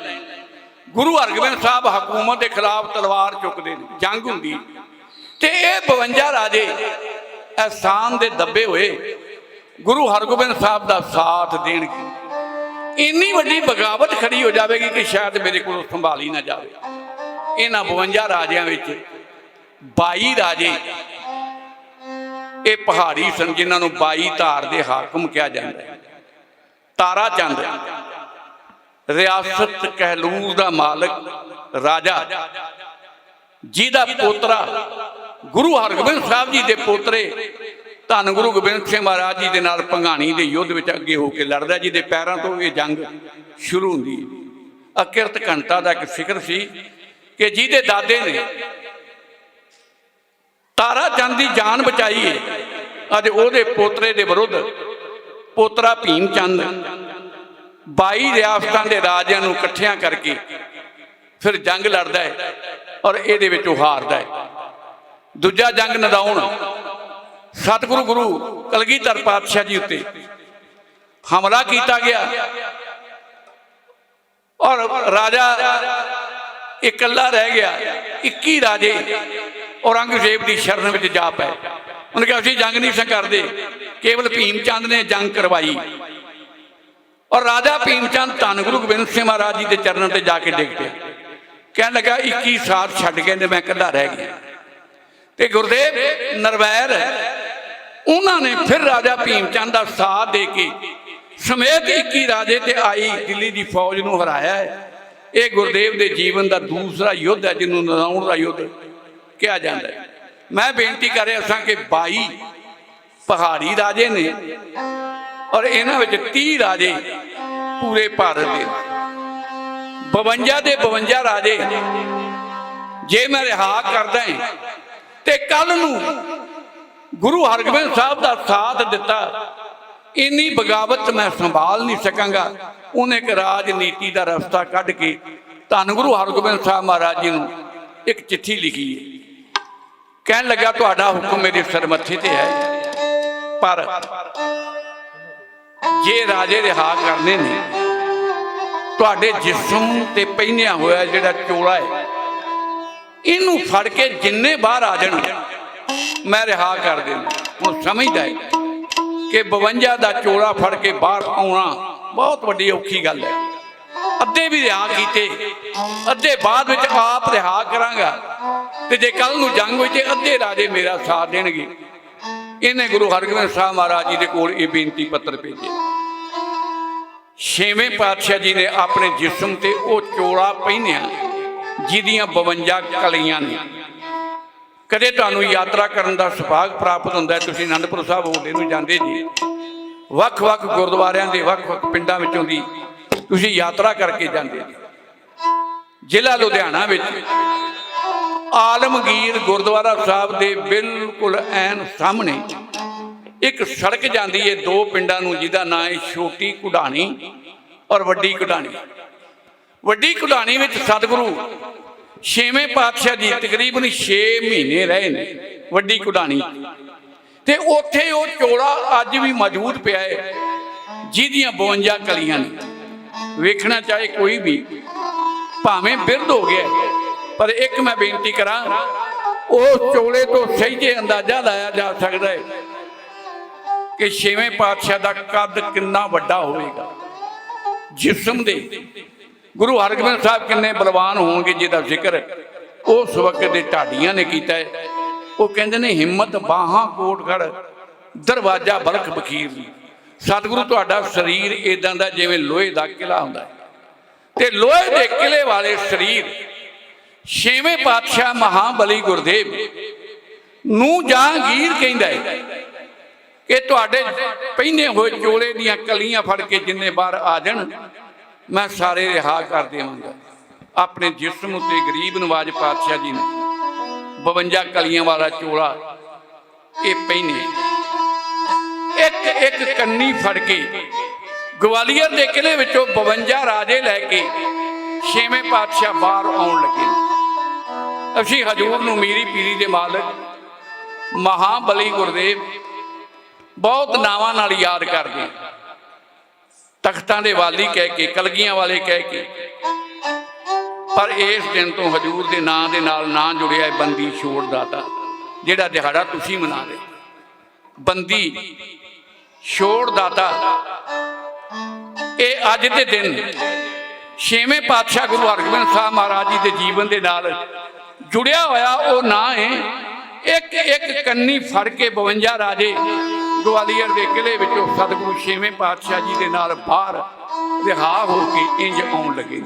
गुरु हरगोबिंद साहब हुकूमत के खिलाफ तलवार चुकते हैं, जंग होंदी ते ये 52 राजे एहसान दे दबे हुए गुरु हरगोबिंद साहब का साथ देणगे। इन्नी वड्डी बगावत खड़ी हो जाएगी कि शायद मेरे को संभाली ना जाए। इन्हां 52 राजियां विच 22 राजे ये पहाड़ी सन, जिन्होंने 22 धार के हाकम कहा जाता है। तारा चंद रियासत कहलूर का मालिक राजा, जिहदा पोतरा गुरु हरगोबिंद साहब जी के पोतरे धन गुरु गोबिंद सिंह महाराज जी के नाल भंगाणी के युद्ध में अगे होकर लड़दा, जिहदे पैरों तो ये जंग शुरू होंदी। अकिरत घंटा का एक फिक्र सी कि जिहदे दादे ने तारा चंद की जान बचाई है, अज उहदे पोतरे के विरुद्ध पोतरा भीम चंद 22 रियासतां के राजियां नूं इकट्ठियां करके फिर जंग लड़दा है और इहदे विचों हारदा है। दूजा जंग नदाउण सतगुरु गुरु कलगीधर पातशाह जी उत्ते हमला किया गया और राजा इकल्ला रह गया। 21 राजे औरंगजेब की शरण में जा पाए। उन्होंने कहा असीं जंग नहीं सा करते, केवल भीम चंद ने जंग करवाई। और राजा भीम चंद धन गुरु गोबिंद सिंह महाराज जी के चरणों से जाके डिग पिया। कह लगा 21 साल छड्ड के मैं कल्ला रह गया। तो गुरदेव नरवैर उन्होंने फिर राजा भीम चंद का साथ दे के समेत 21 राजे ते आई दिल्ली की फौज को हराया है। ये गुरदेव के जीवन का दूसरा युद्ध है जिन्होंने नराउण का युद्ध कहा जाता है। मैं बेनती कर रहा सा कि 22 पहाड़ी राजे ने और इन्हों 30 राजे पूरे भारत के 52 के 52 राजे जे मैं रिहा करदा है तो कल गुरु हरगोबिंद साहब का साथ दिता, इन्नी बगावत मैं संभाल नहीं सकांगा। उन्हें एक राजनीति का रस्ता कढ़ के धन गुरु हरगोबिंद साहब महाराज जी को एक चिट्ठी लिखी है। कहन लगा तुहाडा हुक्म मेरे सरमथे ते है, पर जे राजे रिहा करने ने तुहाडे जिस्म ते पहनिया होया जिहड़ा चोला है इनू फड़ के जिन्ने बाहर आ जाण मैं रिहा कर देना। हुण समझदा है कि 52 का चोला फड़ के बाहर आना बहुत वड्डी औखी गल है। अद्धे भी रिहा कीते, अद्धे बाद विच आप रिहा करांगा ते जे कल नूं जंग होई ते अद्धे राजे मेरा साथ देणगे। इन्हें गुरु हरगोबिंद साहब महाराज जी के कोल ये बेनती पत्र भेजे। 6वें पातशाह जी ने अपने जिस्म ते वो चोला पहनिया जिहदियां 52 कलियां ने। कदे तुहानूं यात्रा करन दा सुभाग प्राप्त हुंदा है, तुसीं आनंदपुर साहब होंदे नूं जांदे जी, वख-वख गुरुद्वारियां दे वख-वख पिंडां विचों दी तुसीं यात्रा करके जांदे जी। जिला लुधियाना विच आलमगीर गुरुद्वारा साहब के बिल्कुल ऐन सामने एक सड़क जाती है 2 पिंडां नूं, जिहदा नाम है छोटी कुडानी और वड्डी कुडानी। वड्डी कुडानी विच सतगुरु 6वें पातशाह जी तकरीबन 6 महीने रहे ने वड्डी कुडानी ते उत्थे वो चोला अज भी मौजूद पिया है जिहदियां 52 कलियां ने। वेखना चाहे कोई भी भावें बिरध हो गया, पर एक मैं बेनती करा उस चोले तो सही अंदाजा लाया जा सकता है कि 6वें पातशाह का कद कितना वड्डा होगा। जिस्म दे गुरु हरगोबिंद साहब किन्ने बलवान होंगे जिहदा जिक्र उस वक्त के ढाडियां ने किया है। वो कहते ने हिम्मत बाहां कोटगढ़ दरवाजा बलख बखीर। सतगुरु तुहाडा शरीर इदां दा जिवें लोहे का किला हुंदा है ते लोहे के किले वाले शरीर 6वें पातशाह महाबली गुरदेव नूं जहांगीर कहंदा है कि तुहाडे पहने हुए चोले दीयां कलियां फड़ के जिन्ने बाहर आ जाण मैं सारे रिहा कर देवांगा। अपने जिस्म ते गरीब नवाज पातशाह जी ने 52 कलियां वाला चोला ये पहने एक एक कन्नी फड़ के ग्वालियर के किले विचों 52 राजे लैके 6वें पातशाह बाहर आउण लगे। असीं हजूर नूं मीरी पीरी दे मालक महाबली गुरदेव बहुत नावां नाल याद करदे, तख्तां दे वाली कह के, कलगियां वाले कह के, पर इस दिन तो हजूर के नां दे नाल नां जुड़िया है बंदी छोड़ दाता, जिहड़ा दिहाड़ा तुसीं मना रहे। बंदी छोड़ दाता ये अज दे दिन 6वें पातशाह गुरु हरगोबिंद साहब महाराज जी के जीवन के नाल जुड़िया होया वो नां है। एक एक कन्नी फड़ के 52 राजे ग्वालियर के किले विचों सतगुरु 6वें पातशाह जी के नाल बाहर रिहा होके इंज आउण लगे।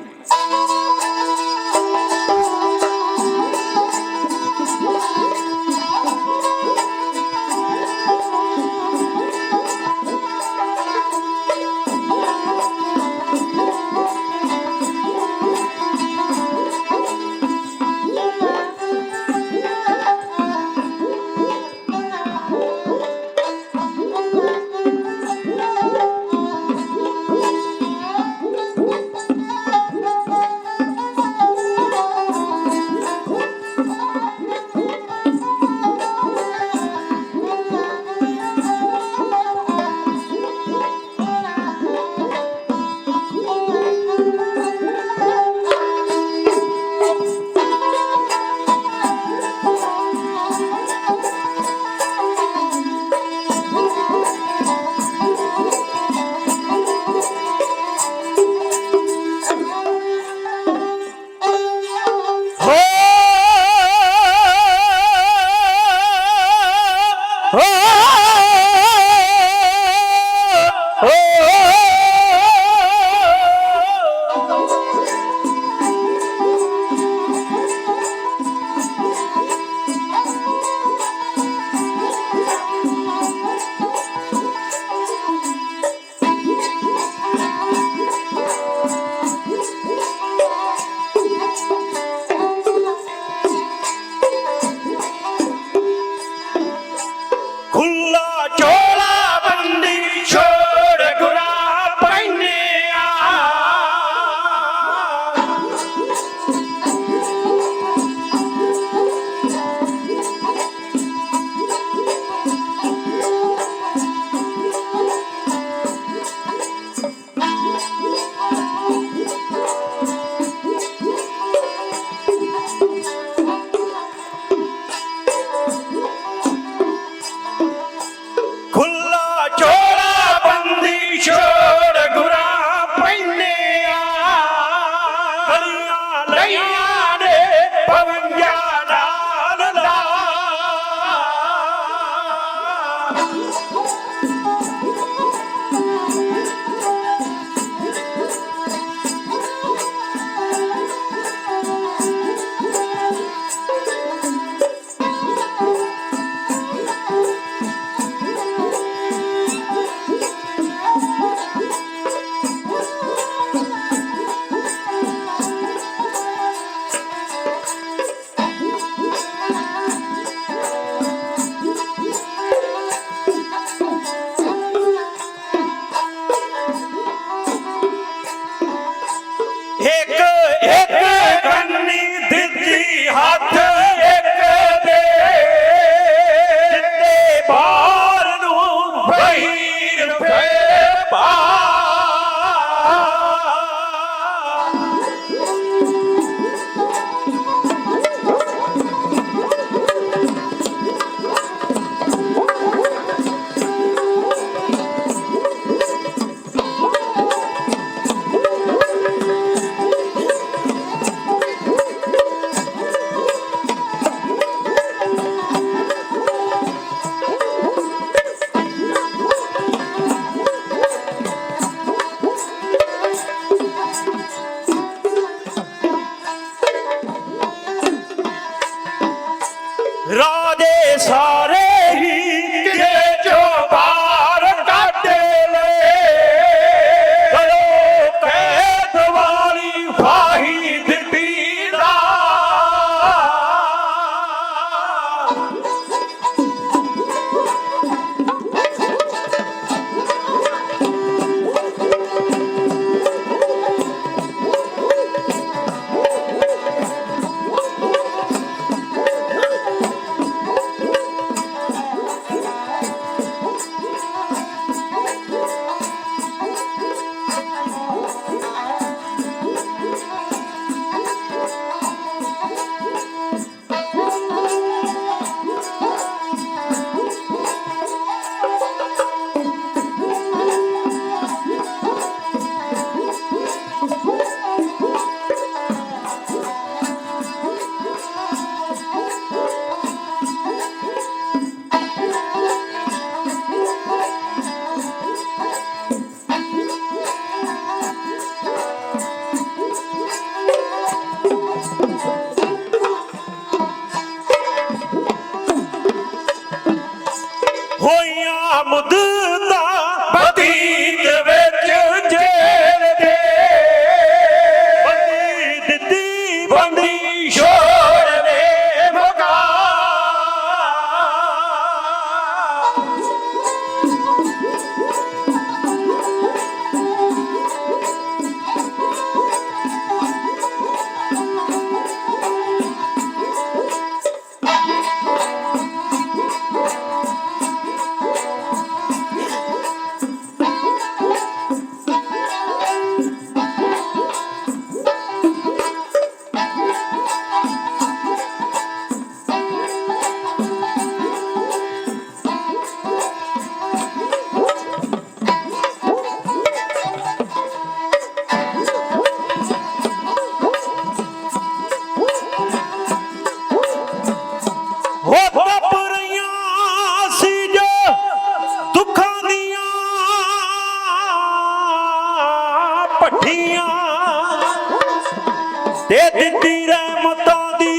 ते दित्ती रहमतां दी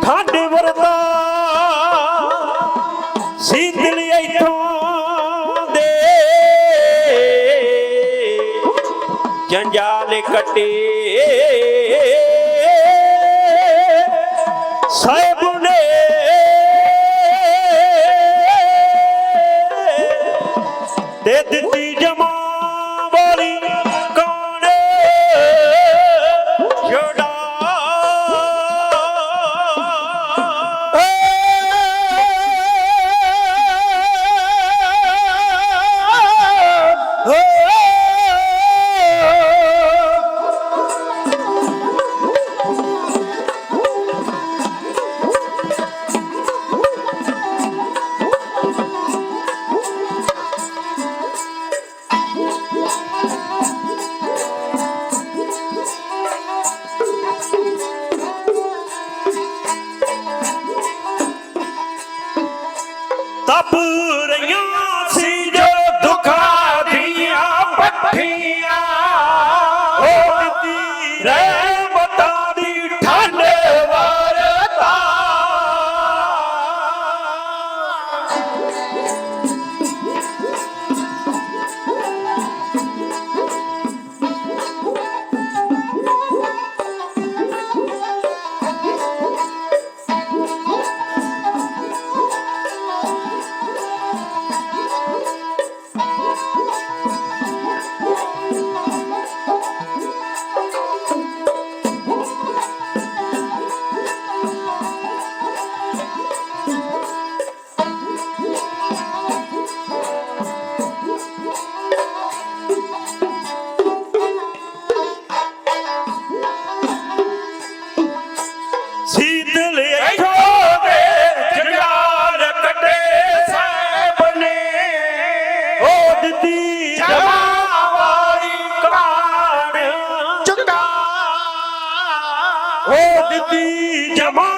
ठंड वरता शीतल इत्थों दे जंजाल कटे साहिब ने ते दित्ती जमा वाली कान छड़ा तप रहियां सी जो दुखा दिया पट्ठियां दित्ती रहमतां दी ठंड वरता शीतल इत्थों दे जंजाल कटे साहिब ने दित्ती जमा वाली कान चुका दित्ती जमा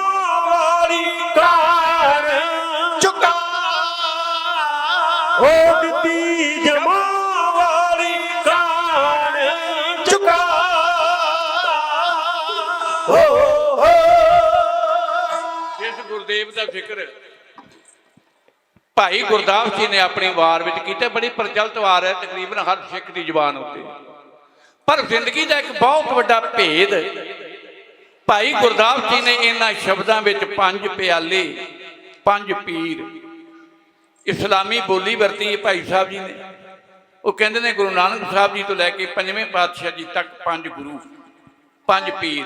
वाली कान चुका दित्ती जमा वाली कान चुका ਇਸ ਗੁਰਦੇਵ ਦਾ ਫਿਕਰ ਭਾਈ ਗੁਰਦਾਸ ਜੀ ਨੇ ਆਪਣੀ ਵਾਰ ਵਿੱਚ ਕੀਤਾ। ਬੜੀ ਪ੍ਰਚਲਿਤ ਵਾਰ ਹੈ ਤਕਰੀਬਨ ਹਰ ਸਿੱਖ ਦੀ ਜ਼ੁਬਾਨ ਉੱਤੇ। ਪਰ ਜ਼ਿੰਦਗੀ ਦਾ ਇੱਕ ਬਹੁਤ ਵੱਡਾ ਭੇਦ ਭਾਈ ਗੁਰਦਾਸ ਜੀ ਨੇ ਇਹਨਾਂ ਸ਼ਬਦਾਂ ਵਿੱਚ 5 ਪਿਆਲੇ 5 ਪੀਰ ਇਸਲਾਮੀ ਬੋਲੀ ਵਰਤੀ ਹੈ ਭਾਈ ਸਾਹਿਬ ਜੀ ਨੇ। ਉਹ ਕਹਿੰਦੇ ਨੇ ਗੁਰੂ ਨਾਨਕ ਸਾਹਿਬ ਜੀ ਤੋਂ ਲੈ ਕੇ 5ਵੇਂ ਪਾਤਸ਼ਾਹ ਜੀ ਤੱਕ 5 ਗੁਰੂ 5 ਪੀਰ।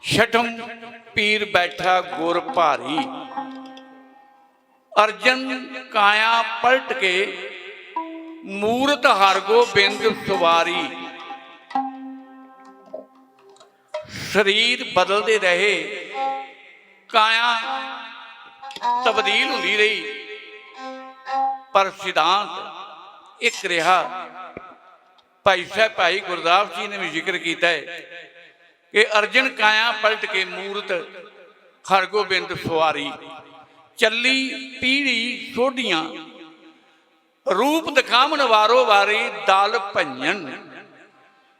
ਛਠਮ पीर बैठा गुर भारी अर्जन काया पलट के मूरत हरगोबिंद सवारी। शरीर बदलते रहे, काया तब्दील होती रही, पर सिद्धांत एक रहा। भाई साहब भाई गुरदास जी ने भी जिक्र किया है कि अर्जन काया पलट के मूरत हरगोबिंद सवारी। चली पीढ़ी सोढ़ियां रूप दिखावन वारो वारी दल भंजन।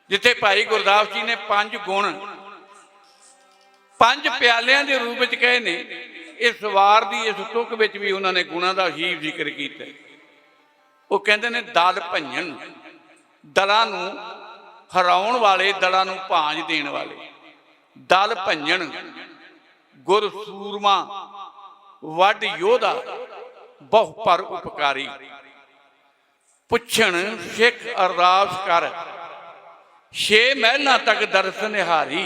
जिथे भाई गुरदास जी ने 5 गुण 5 प्यालियां के रूप में कहे ने, इस वार की इस तुक में भी उन्होंने गुणों का ही जिक्र किया। वो कहते ने दल भंजन, दलों नूं हराउण वाले, दलों नूं भांज देण वाले। दल भंजन गुर सूरमा वड योधा बहु पर उपकारी। पुछण सिख अरदास कर 6 महलों तक दर्श निहारी।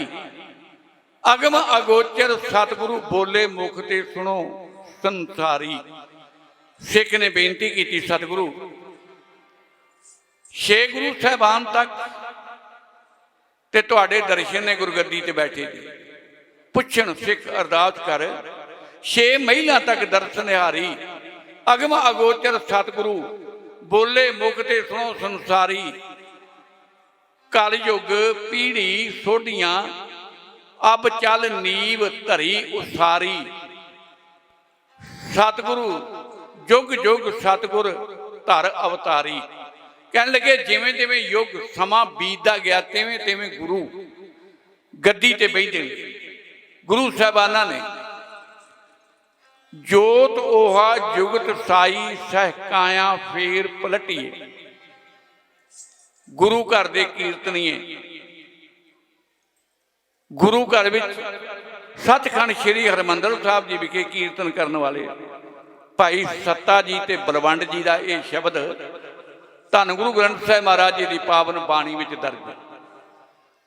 अगम अगोचर सतगुरु बोले मुख ते सुनो संसारी। सिख ने बेनती की सतगुरु 6 गुरु साहबान तक ते तुहाडे दर्शन ने गुरगद्दी ते बैठे जी। पुछण सिख अरदास कर 6 महलों तक दर्श निहारी। अगम अगोचर सतगुरु बोले मुख ते सुनो संसारी। कलयुग पीढ़ी सोढ़ियां अब चल नीव धरी उसारी। सतगुरु जुग जुग सतगुर धर अवतारी। ਕਹਿਣ ਲੱਗੇ ਜਿਵੇਂ ਜਿਵੇਂ ਯੁੱਗ ਸਮਾਂ ਬੀਤਦਾ ਗਿਆ ਤਿਵੇਂ ਤਿਵੇਂ ਗੁਰੂ ਗੱਦੀ ਤੇ ਬੈਠੇ ਨੇ। ਗੁਰੂ ਸਾਹਿਬਾਨਾਂ ਨੇ ਜੋਤ ओहा जुगत साई सहकाया फेर पलटिए। गुरु घर दे कीर्तनीए गुरु घर विच सचखंड श्री हरमंदर साहब जी विखे कीर्तन करने वाले भाई सत्ता जी ते बलवंड जी का यह शब्द धन गुरु ग्रंथ साहिब महाराज जी की पावन बाणी में दर्ज है।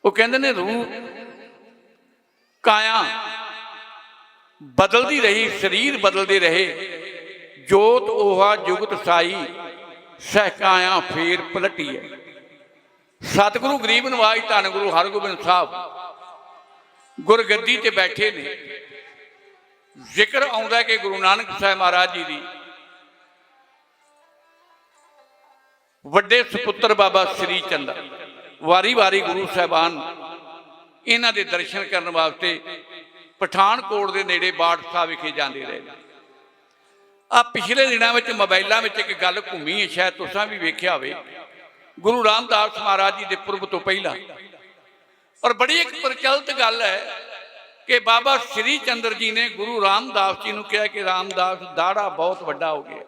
वो कहते ने रूह काया बदलती रही, शरीर बदलते रहे, जोत ओहा जुगत साई सहकाया फेर पलटी है। सतगुरु गरीब नवाज धन गुरु हरगोबिंद साहब गुरगद्दी ते बैठे ने। जिक्र आउंदा कि गुरु नानक साहिब महाराज जी की वड्डे सपुत्र बाबा श्री चंदा वारी वारी गुरु साहबान इन्हां दे दर्शन करने वास्ते पठानकोट के नेड़े बाड़ साहब विखे जाते रहे। आ पिछले दिनों में मोबाइलों में एक गल घूमी है, शायद तुसां भी वेख्या होवे। गुरु रामदास महाराज जी के पुरब तो पहला और बड़ी एक प्रचलित गल है कि बाबा श्री चंद्र जी ने गुरु रामदास जी को कहा कि रामदास दाड़ा बहुत वड्डा हो गया।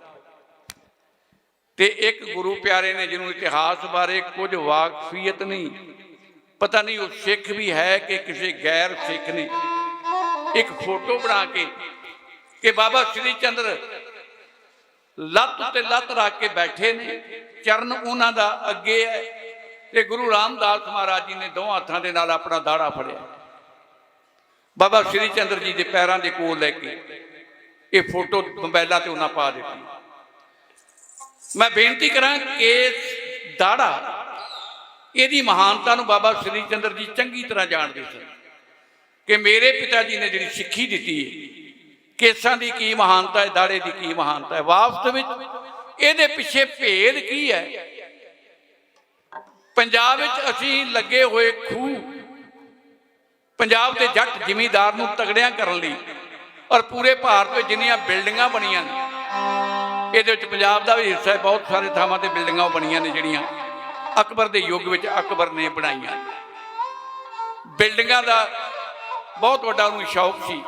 तो एक गुरु प्यारे ने जिन्होंने इतिहास बारे कुछ वाकफियत नहीं, पता नहीं वो सिख भी है कि किसी गैर सिख ने एक फोटो बना के कि बाबा श्री चंद्र लत्त उत्ते लत्त रख के बैठे ने, चरण उन्हां दा अगे है ते गुरु रामदास महाराज जी ने दो हाथों के नाल अपना दाड़ा फड़िया बाबा श्री चंद्र जी के पैरों के कोल लैके ये फोटो मोबाइलों से उन्हें पा दी। मैं बेनती करा कि दाड़ा यदी महानता नूं बाबा श्री चंद्र जी चंगी तरह जानते सन कि मेरे पिता जी ने जी सिक्खी दी है, केसां की की महानता है, दाड़े की की महानता है। वास्तव ये पिछे भेद की है। पंजाब असी लगे हुए खूह पंजाब के जट जिमीदार नूं तगड़िया करने लई और पूरे भारत में जिन्नियां बिल्डिंगां बनियां ने ये पंजाब का भी हिस्सा है। बहुत सारे थावां ते बिल्डिंगां बनियां ने जिहड़ियां अकबर के युग में अकबर ने बनाईयां। बिल्डिंगां का बहुत वड्डा उन्हें शौक सी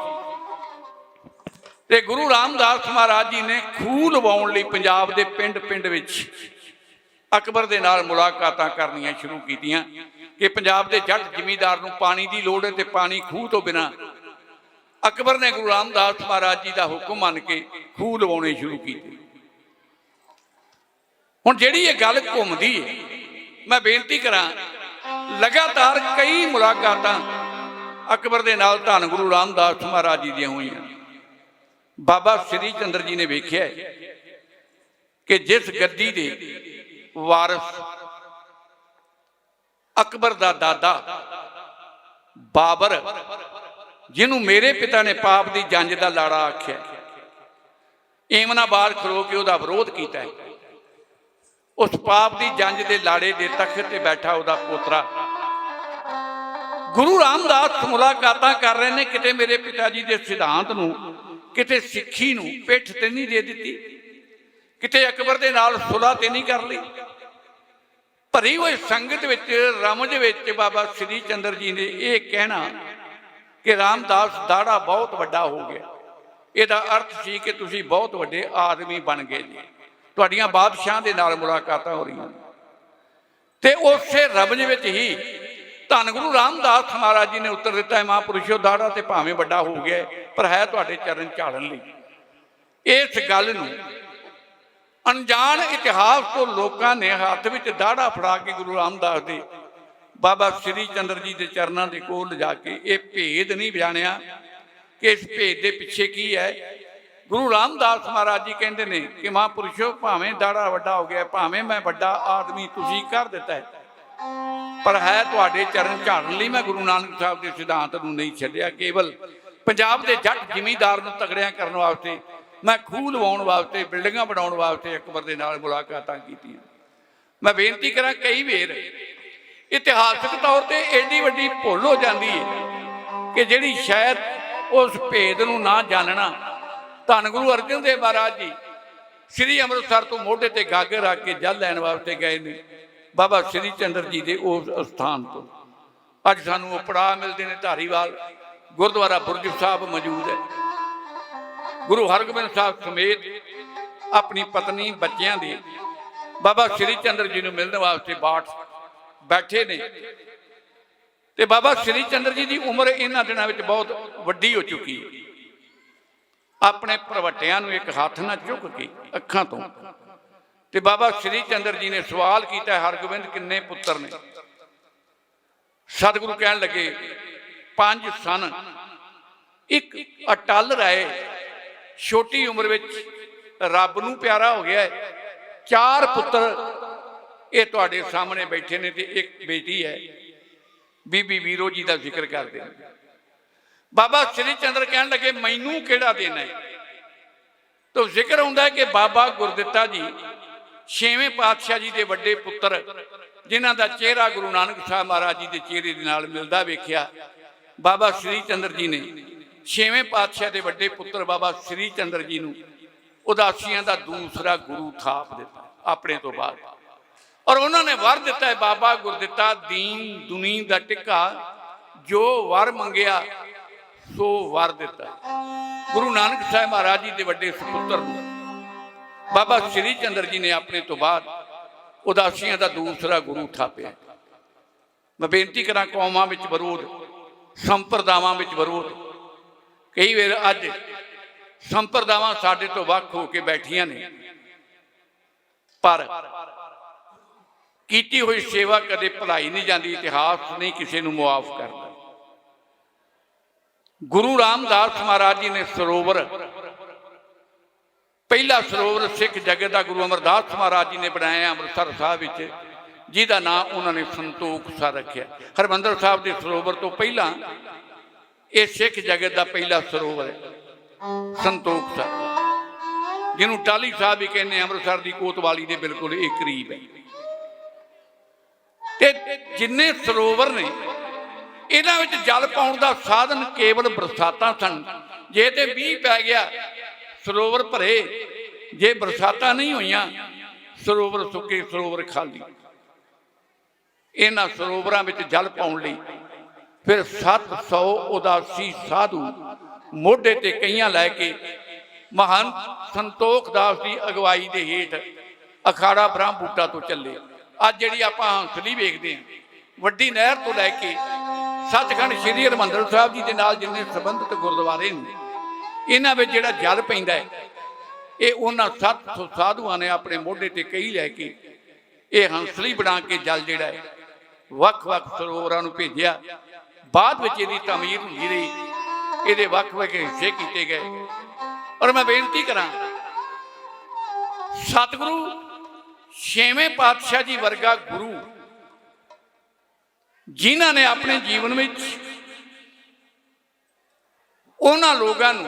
ते गुरु रामदास महाराज जी ने खूह लवाउण लई पंजाब के पिंड पिंड विच अकबर दे नाल मुलाकातां करनियां शुरू कीतियां कि पंजाब के जट जिमीदार नूं पानी की लोड़ है तो पानी खूह तो बिना अकबर ने गुरु रामदास महाराज जी का हुक्म मन के खूह लवाउणे शुरू किए। हुण जिहड़ी ये गल घुमदी है, मैं बेनती करा लगातार कई मुलाकातां अकबर दे नाल धन गुरु रामदास महाराज जी दियां होईयां। बाबा श्री चंद्र जी ने वेख्या कि जिस गद्दी दे वारस अकबर दा दादा बाबर जिन्हों मेरे पिता ने पाप की जंज का लाड़ा आख्या, एमनाबाद खलो के उसका विरोध किया है। उस पाप की जंज के लाड़े के तख्त से बैठा उसका पोतरा गुरु रामदास मुलाकातां कर रहे हैं। किते मेरे पिता जी के सिद्धांत नूं किते सिक्खी नूं पिठ ते नहीं दे दी, किते अकबर दे नाल सुलह ते नहीं कर ली। भरी हुई संगत विच रमज विच बाबा श्री चंद्र जी ने यह कहना कि रामदास दाड़ा बहुत वड्डा हो गया। यदा अर्थ सी कि तुसी बहुत वड्डे आदमी बन गए जी, तुहाड़ियां बादशाह दे नाल मुलाकातां हो रही। ते उसे रमज विच ही धन गुरु रामदास महाराज जी ने उत्तर दिता है, महापुरुषो दाड़ा तो भावें वड्डा हो गया पर है तुहाडे चरण झाड़न लई। इस गल नूं अनजान इतिहास तो लोगों ने हाथ में दाड़ा फड़ा के गुरु रामदास दे बाबा श्री चंद्र जी के चरणों के कोल जाके ये भेद नहीं जानिया कि इस भेद के पिछे की है। गुरु रामदास महाराज जी कहते हैं कि महापुरुषो भावें दाड़ा वड्डा हो गया, भावें मैं वड्डा आदमी तुसीं कर दिता है, पर है तुहाडे चरण झाड़न लई मैं गुरु नानक साहब के सिद्धांत नूं नहीं छड्डिया। केवल पंजाब के जट जिमीदार नूं तगड़िया करने वास्ते मैं खूह लवाउण वास्ते बिल्डिंगां बनाउण वास्ते अकबर दे नाल मुलाकातां कीतियां। मैं बेनती करा कई वेर इतिहासक तौर पर एडी वड्डी भुल हो जाती है कि जिहड़ी शायद उस भेद नूं ना जानना। धन गुरु अर्जन देव महाराज जी ਸ੍ਰੀ ਅੰਮ੍ਰਿਤਸਰ ਤੋਂ ਮੋਢੇ ਤੇ ਗਾਗਰ ਰੱਖ ਕੇ ਜਲ ਲੈਣ ਵਾਸਤੇ ਗਏ ਨੇ ਬਾਬਾ ਸ੍ਰੀ ਚੰਦਰ ਜੀ ਦੇ ਉਸ ਅਸਥਾਨ ਤੋਂ। ਅੱਜ ਸਾਨੂੰ ਉਹ ਪੜਾਅ ਮਿਲਦੇ ਨੇ ਧਾਰੀਵਾਲ ਗੁਰਦੁਆਰਾ ਬੁਰਜ ਸਾਹਿਬ ਮੌਜੂਦ ਹੈ। ਗੁਰੂ ਹਰਗੋਬਿੰਦ ਸਾਹਿਬ ਸਮੇਤ ਆਪਣੀ ਪਤਨੀ ਬੱਚਿਆਂ ਦੇ ਬਾਬਾ ਸ੍ਰੀ ਚੰਦਰ ਜੀ ਨੂੰ ਮਿਲਣ ਵਾਸਤੇ ਬਾਟ ਬੈਠੇ ਨੇ। ਤੇ ਬਾਬਾ ਸ੍ਰੀ ਚੰਦਰ ਜੀ ਦੀ ਉਮਰ ਇਹਨਾਂ ਦਿਨਾਂ ਵਿੱਚ ਬਹੁਤ ਵੱਡੀ ਹੋ ਚੁੱਕੀ ਹੈ। ਆਪਣੇ ਭਰਵੱਟਿਆਂ ਨੂੰ ਇੱਕ ਹੱਥ ਨਾਲ ਚੁੱਕ ਕੇ ਅੱਖਾਂ ਤੋਂ ਤੇ ਬਾਬਾ ਸ੍ਰੀ ਚੰਦਰ ਜੀ ਨੇ ਸਵਾਲ ਕੀਤਾ, ਹਰਗੋਬਿੰਦ ਕਿੰਨੇ ਪੁੱਤਰ ਨੇ? ਸਤਿਗੁਰੂ ਕਹਿਣ ਲੱਗੇ 5 ਸਨ, ਇੱਕ ਅਟਲ ਰਹੇ ਛੋਟੀ ਉਮਰ ਵਿੱਚ ਰੱਬ ਨੂੰ ਪਿਆਰਾ ਹੋ ਗਿਆ ਹੈ। 4 ਪੁੱਤਰ ਇਹ ਤੁਹਾਡੇ ਸਾਹਮਣੇ ਬੈਠੇ ਨੇ ਤੇ ਇੱਕ ਬੇਟੀ ਹੈ, ਬੀਬੀ ਵੀਰੋ ਜੀ ਦਾ ਜ਼ਿਕਰ ਕਰਦੇ ਨੇ। ਬਾਬਾ ਸ੍ਰੀ ਚੰਦਰ ਕਹਿਣ ਲੱਗੇ ਮੈਨੂੰ ਕਿਹੜਾ ਦੇਣਾ ਹੈ? ਤਾਂ ਜ਼ਿਕਰ ਹੁੰਦਾ ਹੈ ਕਿ ਬਾਬਾ ਗੁਰਦਿੱਤਾ ਜੀ 6ਵੇਂ ਪਾਤਸ਼ਾਹ ਜੀ ਦੇ ਵੱਡੇ ਪੁੱਤਰ, ਜਿਨ੍ਹਾਂ ਦਾ ਚਿਹਰਾ ਗੁਰੂ ਨਾਨਕ ਸਾਹਿਬ ਮਹਾਰਾਜ ਜੀ ਦੇ ਚਿਹਰੇ ਦੇ ਨਾਲ ਮਿਲਦਾ ਵੇਖਿਆ। ਬਾਬਾ ਸ੍ਰੀ ਚੰਦਰ ਜੀ ਨੇ 6ਵੇਂ ਪਾਤਸ਼ਾਹ ਦੇ ਵੱਡੇ ਪੁੱਤਰ ਬਾਬਾ ਸ੍ਰੀ ਚੰਦਰ ਜੀ ਨੂੰ ਉਦਾਸੀਆਂ ਦਾ ਦੂਸਰਾ ਗੁਰੂ ਥਾਪ ਦਿੱਤਾ ਆਪਣੇ ਤੋਂ ਬਾਅਦ। ਔਰ ਉਹਨਾਂ ਨੇ ਵਰ ਦਿੱਤਾ ਹੈ, ਬਾਬਾ ਗੁਰਦਿੱਤਾ ਦੀਨ ਦੁਨੀ ਦਾ ਟਿੱਕਾ, ਜੋ ਵਰ ਮੰਗਿਆ ਸੋ ਵਰ ਦਿੱਤਾ। ਗੁਰੂ ਨਾਨਕ ਸਾਹਿਬ ਮਹਾਰਾਜ ਜੀ ਦੇ ਵੱਡੇ ਸੁਪੁੱਤਰ ਨੂੰ ਬਾਬਾ ਸ੍ਰੀ ਚੰਦਰ ਜੀ ਨੇ ਆਪਣੇ ਤੋਂ ਬਾਅਦ ਉਦਾਸੀਆਂ ਦਾ ਦੂਸਰਾ ਗੁਰੂ ਥਾਪਿਆ। ਮੈਂ ਬੇਨਤੀ ਕਰਾਂ, ਕੌਮਾਂ ਵਿੱਚ ਵਿਰੋਧ, ਸੰਪਰਦਾਵਾਂ ਵਿੱਚ ਵਿਰੋਧ, ਕਈ ਵਾਰ ਅੱਜ ਸੰਪਰਦਾਵਾਂ ਸਾਡੇ ਤੋਂ ਵੱਖ ਹੋ ਕੇ ਬੈਠੀਆਂ ਨੇ, ਪਰ ਕੀਤੀ ਹੋਈ ਸੇਵਾ ਕਦੇ ਭੁਲਾਈ ਨਹੀਂ ਜਾਂਦੀ। ਇਤਿਹਾਸ ਨਹੀਂ ਕਿਸੇ ਨੂੰ ਮੁਆਫ ਕਰਦਾ। ਗੁਰੂ ਰਾਮਦਾਸ ਮਹਾਰਾਜ ਜੀ ਨੇ ਸਰੋਵਰ, ਪਹਿਲਾ ਸਰੋਵਰ ਸਿੱਖ ਜਗਤ ਦਾ ਗੁਰੂ ਅਮਰਦਾਸ ਮਹਾਰਾਜ ਜੀ ਨੇ ਬਣਾਇਆ ਅੰਮ੍ਰਿਤਸਰ ਸਾਹਿਬ ਵਿੱਚ, ਜਿਹਦਾ ਨਾਂ ਉਹਨਾਂ ਨੇ ਸੰਤੋਖ ਸਰ ਰੱਖਿਆ। ਹਰਿਮੰਦਰ ਸਾਹਿਬ ਦੇ ਸਰੋਵਰ ਤੋਂ ਪਹਿਲਾਂ ਇਹ ਸਿੱਖ ਜਗਤ ਦਾ ਪਹਿਲਾ ਸਰੋਵਰ ਹੈ ਸੰਤੋਖ ਸਰ, ਜਿਹਨੂੰ ਟਾਹਲੀ ਸਾਹਿਬ ਵੀ ਕਹਿੰਦੇ, ਅੰਮ੍ਰਿਤਸਰ ਦੀ ਕੋਤਵਾਲੀ ਦੇ ਬਿਲਕੁਲ ਇਹ ਕਰੀਬ ਹੈ। ਤੇ ਜਿੰਨੇ ਸਰੋਵਰ ਨੇ ਇਹਨਾਂ ਵਿੱਚ ਜਲ ਪਾਉਣ ਦਾ ਸਾਧਨ ਕੇਵਲ ਬਰਸਾਤਾਂ ਸਨ। ਜੇ ਤੇ ਮੀਂਹ ਪੈ ਗਿਆ ਸਰੋਵਰ ਭਰੇ, ਜੇ ਬਰਸਾਤਾਂ ਨਹੀਂ ਹੋਈਆਂ ਸਰੋਵਰ ਸੁੱਕੇ, ਸਰੋਵਰ ਖਾਲੀ। ਇਹਨਾਂ ਸਰੋਵਰਾਂ ਵਿੱਚ ਜਲ ਪਾਉਣ ਲਈ ਫਿਰ 700 ਉਦਾਸੀ ਸਾਧੂ ਮੋਢੇ ਤੇ ਕਈਆਂ ਲੈ ਕੇ ਮਹਾਨ ਸੰਤੋਖ ਦਾਸ ਦੀ ਅਗਵਾਈ ਦੇ ਹੇਠ ਅਖਾੜਾ ਬ੍ਰਹਮ ਬੂਟਾ ਤੋਂ ਚੱਲੇ। ਅੱਜ ਜਿਹੜੀ ਆਪਾਂ ਹੰਸਲੀ ਵੇਖਦੇ ਹਾਂ, ਵੱਡੀ ਨਹਿਰ ਤੋਂ ਲੈ ਕੇ ਸੱਚਖੰਡ ਸ੍ਰੀ ਹਰਿਮੰਦਰ ਸਾਹਿਬ ਜੀ ਦੇ ਨਾਲ ਜਿੰਨੇ ਸੰਬੰਧਿਤ ਗੁਰਦੁਆਰੇ ਨੇ, ਇਹਨਾਂ ਵਿੱਚ ਜਿਹੜਾ ਜਲ ਪੈਂਦਾ ਹੈ, ਇਹ ਉਹਨਾਂ 700 ਸਾਧੂਆਂ ਨੇ ਆਪਣੇ ਮੋਢੇ ਤੇ ਕਈ ਲੈ ਕੇ ਇਹ ਹੰਸਲੀ ਬਣਾ ਕੇ ਜਲ ਜਿਹੜਾ ਹੈ ਵੱਖ-ਵੱਖ ਸਰੋਵਰਾਂ ਨੂੰ ਭੇਜਿਆ। ਬਾਅਦ ਵਿੱਚ ਇਹਦੀ ਤਾਮੀਰ ਹੁੰਦੀ ਰਹੀ, ਇਹਦੇ ਵੱਖ-ਵੱਖ ਹਿੱਸੇ ਕੀਤੇ ਗਏ। ਔਰ ਮੈਂ ਬੇਨਤੀ ਕਰਾਂ, ਸਤਿਗੁਰੂ 6ਵੇਂ ਪਾਤਸ਼ਾਹ ਜੀ ਵਰਗਾ ਗੁਰੂ, ਜਿਨ੍ਹਾਂ ਨੇ ਆਪਣੇ ਜੀਵਨ ਵਿੱਚ ਉਹਨਾਂ ਲੋਕਾਂ ਨੂੰ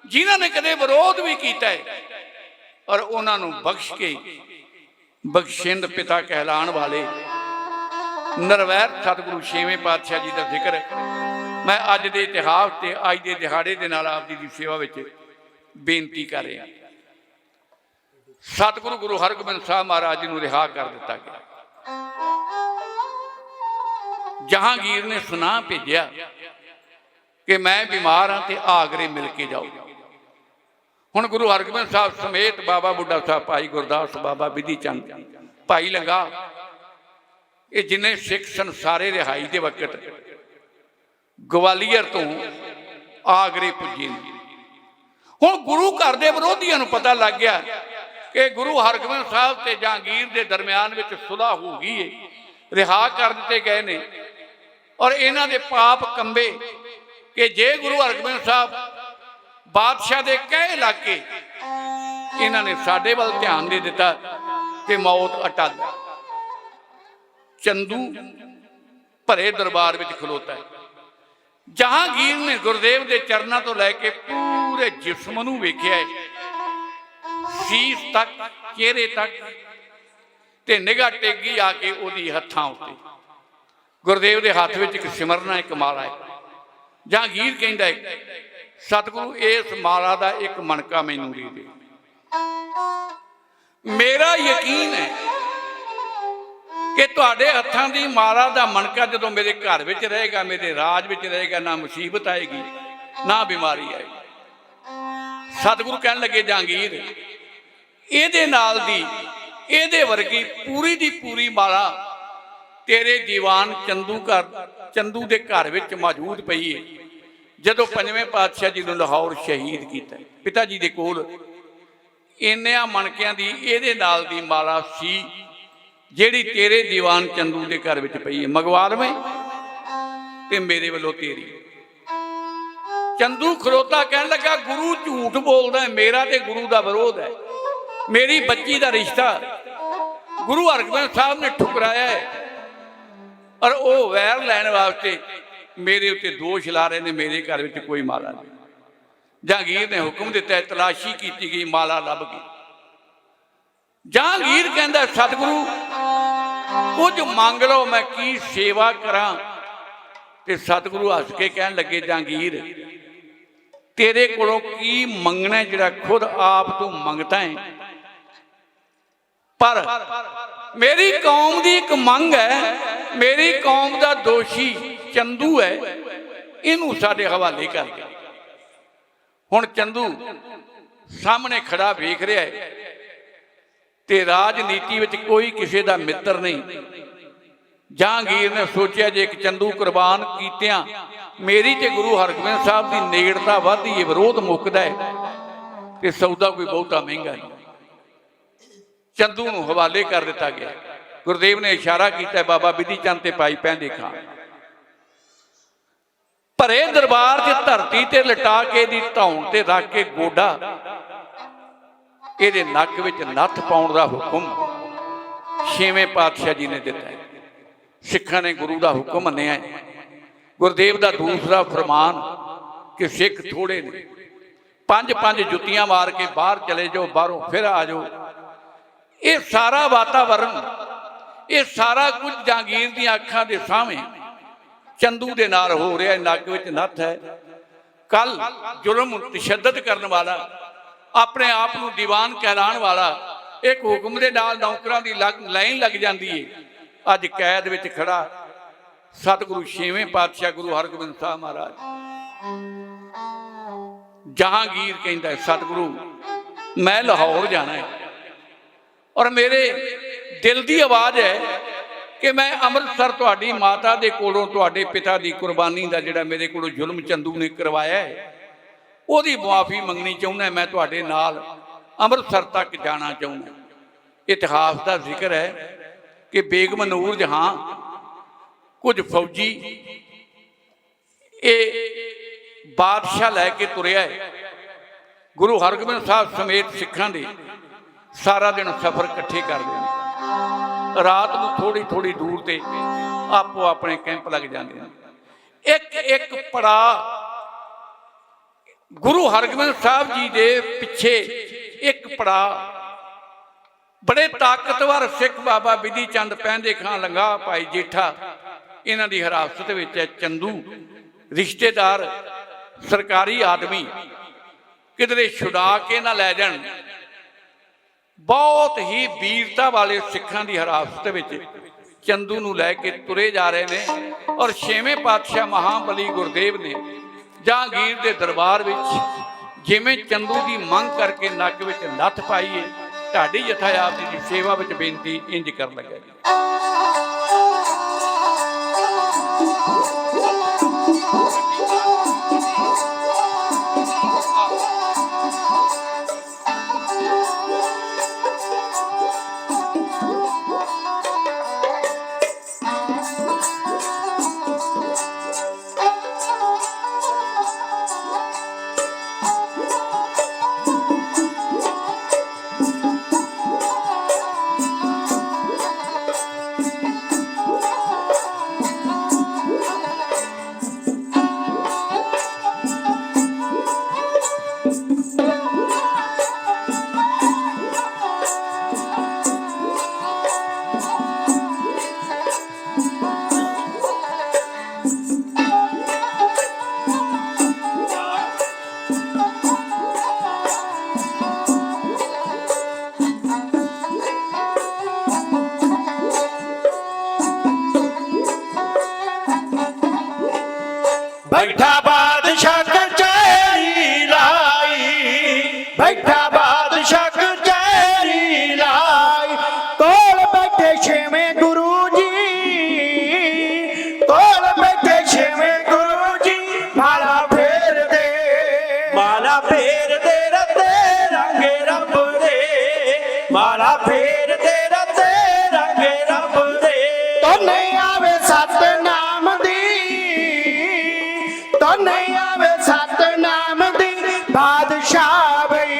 ਜਿਨ੍ਹਾਂ ਨੇ ਕਦੇ ਵਿਰੋਧ ਵੀ ਕੀਤਾ ਹੈ, ਔਰ ਉਹਨਾਂ ਨੂੰ ਬਖਸ਼ ਕੇ ਬਖਸ਼ਿੰਦ ਪਿਤਾ ਕਹਿਲਾਣ ਵਾਲੇ ਨਿਰਵੈਰ ਸਤਿਗੁਰੂ 6ਵੇਂ ਪਾਤਸ਼ਾਹ ਜੀ ਦਾ ਜ਼ਿਕਰ ਮੈਂ ਅੱਜ ਦੇ ਇਤਿਹਾਸ ਤੇ ਅੱਜ ਦੇ ਦਿਹਾੜੇ ਦੇ ਨਾਲ ਆਪ ਜੀ ਦੀ ਸੇਵਾ ਵਿੱਚ ਬੇਨਤੀ ਕਰ ਰਿਹਾ। ਸਤਿਗੁਰੂ ਗੁਰੂ ਹਰਗੋਬਿੰਦ ਸਾਹਿਬ ਮਹਾਰਾਜ ਜੀ ਨੂੰ ਰਿਹਾ ਕਰ ਦਿੱਤਾ ਗਿਆ। ਜਹਾਂਗੀਰ ਨੇ ਸੁਨਾਹ ਭੇਜਿਆ ਕਿ ਮੈਂ ਬਿਮਾਰ ਹਾਂ ਤੇ ਆਗਰੇ ਮਿਲ ਕੇ ਜਾਓ। ਹੁਣ ਗੁਰੂ ਹਰਗੋਬਿੰਦ ਸਾਹਿਬ ਸਮੇਤ ਬਾਬਾ ਬੁੱਢਾ ਸਾਹਿਬ, ਭਾਈ ਗੁਰਦਾਸ, ਬਾਬਾ ਵਿਧੀ ਚੰਦ, ਭਾਈ ਲੰਗਾ, ਇਹ ਜਿੰਨੇ ਸਿੱਖ ਸਨ ਸਾਰੇ ਰਿਹਾਈ ਦੇ ਵਕਤ ਗਵਾਲੀਅਰ ਤੋਂ ਆਗਰੇ ਪੁੱਜੇ ਨੇ। ਹੁਣ ਗੁਰੂ ਘਰ ਦੇ ਵਿਰੋਧੀਆਂ ਨੂੰ ਪਤਾ ਲੱਗ ਗਿਆ ਕਿ ਗੁਰੂ ਹਰਗੋਬਿੰਦ ਸਾਹਿਬ ਤੇ ਜਹਾਂਗੀਰ ਦੇ ਦਰਮਿਆਨ ਵਿੱਚ ਸੁਲ੍ਹਾ ਹੋ ਗਈ ਹੈ, ਰਿਹਾ ਕਰ ਦਿੱਤੇ ਗਏ ਨੇ। ਔਰ ਇਹਨਾਂ ਦੇ ਪਾਪ ਕੰਬੇ ਕਿ ਜੇ ਗੁਰੂ ਹਰਗੋਬਿੰਦ ਸਾਹਿਬ ਬਾਦਸ਼ਾਹ ਦੇ ਕਹੇ ਲੱਗ ਕੇ ਇਹਨਾਂ ਨੇ ਸਾਡੇ ਵੱਲ ਧਿਆਨ ਦੇ ਦਿੱਤਾ ਕਿ ਮੌਤ ਅਟਲ। ਚੰਦੂ ਭਰੇ ਦਰਬਾਰ ਵਿੱਚ ਖਲੋਤਾ ਹੈ। ਜਹਾਂਗੀਰ ਨੇ ਗੁਰਦੇਵ ਦੇ ਚਰਨਾਂ ਤੋਂ ਲੈ ਕੇ ਪੂਰੇ ਜਿਸਮ ਨੂੰ ਵੇਖਿਆ ਹੈ, ਸੀਸ ਤੱਕ, ਚਿਹਰੇ ਤੱਕ, ਤੇ ਨਿਗਾਹ ਟੇਕੀ ਆ ਕੇ ਉਹਦੀ ਹੱਥਾਂ ਉੱਤੇ। ਗੁਰਦੇਵ ਦੇ ਹੱਥ ਵਿੱਚ ਇੱਕ ਸਿਮਰਨਾ, ਇੱਕ ਮਾਲਾ ਹੈ। ਜਹਾਂਗੀਰ ਕਹਿੰਦਾ ਹੈ, ਸਤਿਗੁਰੂ ਇਸ ਮਾਲਾ ਦਾ ਇੱਕ ਮਣਕਾ ਮੈਨੂੰ ਦੇ ਦੇ। मेरा यकीन है कि तुहाडे हत्थां दी माला दा मनका जदों मेरे घर विच रहेगा, मेरे राज विच रहेगा, ना मुसीबत आएगी ना बीमारी आएगी। सतगुरु कहन लगे जहांगीर इहदे नाल दी इहदे वर्गी पूरी दी पूरी माला तेरे दीवान चंदू दे घर विच मौजूद पई है। जदों पंजवें पातशाह जी नूं लाहौर शहीद कीता, पिता जी दे कोल इन्नियां मनकियां दी इहदे नाल दी माला सी ਜਿਹੜੀ तेरे दीवान चंदू के घर में पई है। मंगवा लवें ते मेरे वालों तेरी। चंदू खलोता कहन लगा गुरु झूठ बोलदा है, मेरा ते गुरु का विरोध है, मेरी बच्ची का रिश्ता गुरु हरगोबिंद साहब ने ठुकराया है और वह वैर लैण वास्ते मेरे उत्ते दोष ला रहे हैं। मेरे घर में कोई माला नहीं। जहांगीर ने हुक्म दिता है, तलाशी की गई, माला लभ गई। जहांगीर कहता सतगुरु कुछ मंग लो, मैं की सेवा करा। ते सतगुरु हस के कहन लगे जहांगीर तेरे कोलों की मंगना जिहड़ा खुद आप तू मंगता है, पर मेरी कौम की एक मंग है, मेरी कौम का दोषी चंदू है, इनू साडे हवाले कर दे। हुण चंदू सामने खड़ा वेख रहा है ते राजनीति में कोई किसी का मित्र नहीं। जहांगीर ने सोचा जे एक चंदू कुर्बान कीतियां मेरी ते गुरु हरगोबिंद साहब की नेड़ता वधदी है, विरोध मुकदा है ते सौदा कोई बहुता महंगा नहीं। चंदू नूं हवाले कर दिता गया। गुरुदेव ने इशारा किया बाबा बिधि चंद ते भाई पैंदे खां भरे दरबार च धरती ते लटा के दी धौण ते रख के गोडा ਇਹਦੇ ਨੱਕ ਵਿੱਚ ਨੱਥ ਪਾਉਣ ਦਾ ਹੁਕਮ ਛੇਵੇਂ ਪਾਤਸ਼ਾਹ ਜੀ ਨੇ ਦਿੱਤਾ ਹੈ। ਸਿੱਖਾਂ ਨੇ ਗੁਰੂ ਦਾ ਹੁਕਮ ਮੰਨਿਆ ਹੈ। ਗੁਰਦੇਵ ਦਾ ਦੂਸਰਾ ਫਰਮਾਨ ਕਿ ਸਿੱਖ ਥੋੜੇ ਨੇ, ਪੰਜ ਪੰਜ ਜੁੱਤੀਆਂ ਮਾਰ ਕੇ ਬਾਹਰ ਚਲੇ ਜਾਓ, ਬਾਹਰੋਂ ਫਿਰ ਆ ਜਾਓ। ਇਹ ਸਾਰਾ ਵਾਤਾਵਰਨ, ਇਹ ਸਾਰਾ ਕੁਝ ਜਹਾਂਗੀਰ ਦੀਆਂ ਅੱਖਾਂ ਦੇ ਸਾਹਮਣੇ ਚੰਦੂ ਦੇ ਨਾਲ ਹੋ ਰਿਹਾ ਹੈ। ਨੱਕ ਵਿੱਚ ਨੱਥ ਹੈ। ਕੱਲ ਜ਼ੁਲਮ ਤਸ਼ੱਦਦ ਕਰਨ ਵਾਲਾ, अपने आप को दीवान कहलाने वाला, एक हुक्म के नाल नौकरां की लाइन लग जाती है। अज कैद में खड़ा सतगुरु छेवें पातशाह गुरु हरगोबिंद साहब महाराज। जहांगीर कहता है सतगुरु मैं लाहौर जाना है और मेरे दिल की आवाज़ है कि मैं अमृतसर तुहाडी माता के कोलों, तुहाडे पिता की कुर्बानी का जिहड़ा मेरे कोलों जुल्म चंदू ने करवाया है, ਉਹਦੀ मुआफ़ी मंगनी चाहना। मैं तुहाडे नाल अमृतसर तक जाना चाहना। इतिहास का जिक्र है कि बेगम नूर जहां कुछ फौजी ये बादशाह लैके तुरया है। गुरु हरगोबिंद साहब समेत सिखां दे सारा दिन सफर इकट्ठे कर दें। रात को थोड़ी थोड़ी दूर ते आपो अपने कैंप लग जाते हैं। एक एक पड़ा गुरु हरगोबिंद साहब जी के पिछे एक पड़ा बड़े ताकतवर सिख बाबा बिधि चंद पैंदे खां लंगा भाई जेठा इन्हां दी हिरासत विच है। चंदू रिश्तेदार सरकारी आदमी किधरे छुड़ा के ना लै जाण, बहुत ही वीरता वाले सिखां दी हिरासत विच चंदू नूं लैके तुरे जा रहे ने। और छेवें पातशाह महाबली गुरदेव ने जहांगीर के दरबार विच जिवें चंदू की मंग करके नक विच नत्थ पाई है, ढाडी जथा आप जी की सेवा विच बेनती इंज कर लगा। बैठा बादशाह कचहरी लाई, बैठा बादशाह कचहरी लाई। कोल बैठे छेवें गुरु जी, कोल बैठे छेवें गुरु जी, माला फेर दे, माला फेर दे रते रंगे रब दे, माला फेर दे रते रंगे रब दे। तो नहीं आवे सतनाम दी, तो नहीं आवे सतनाम दी, बादशाह बई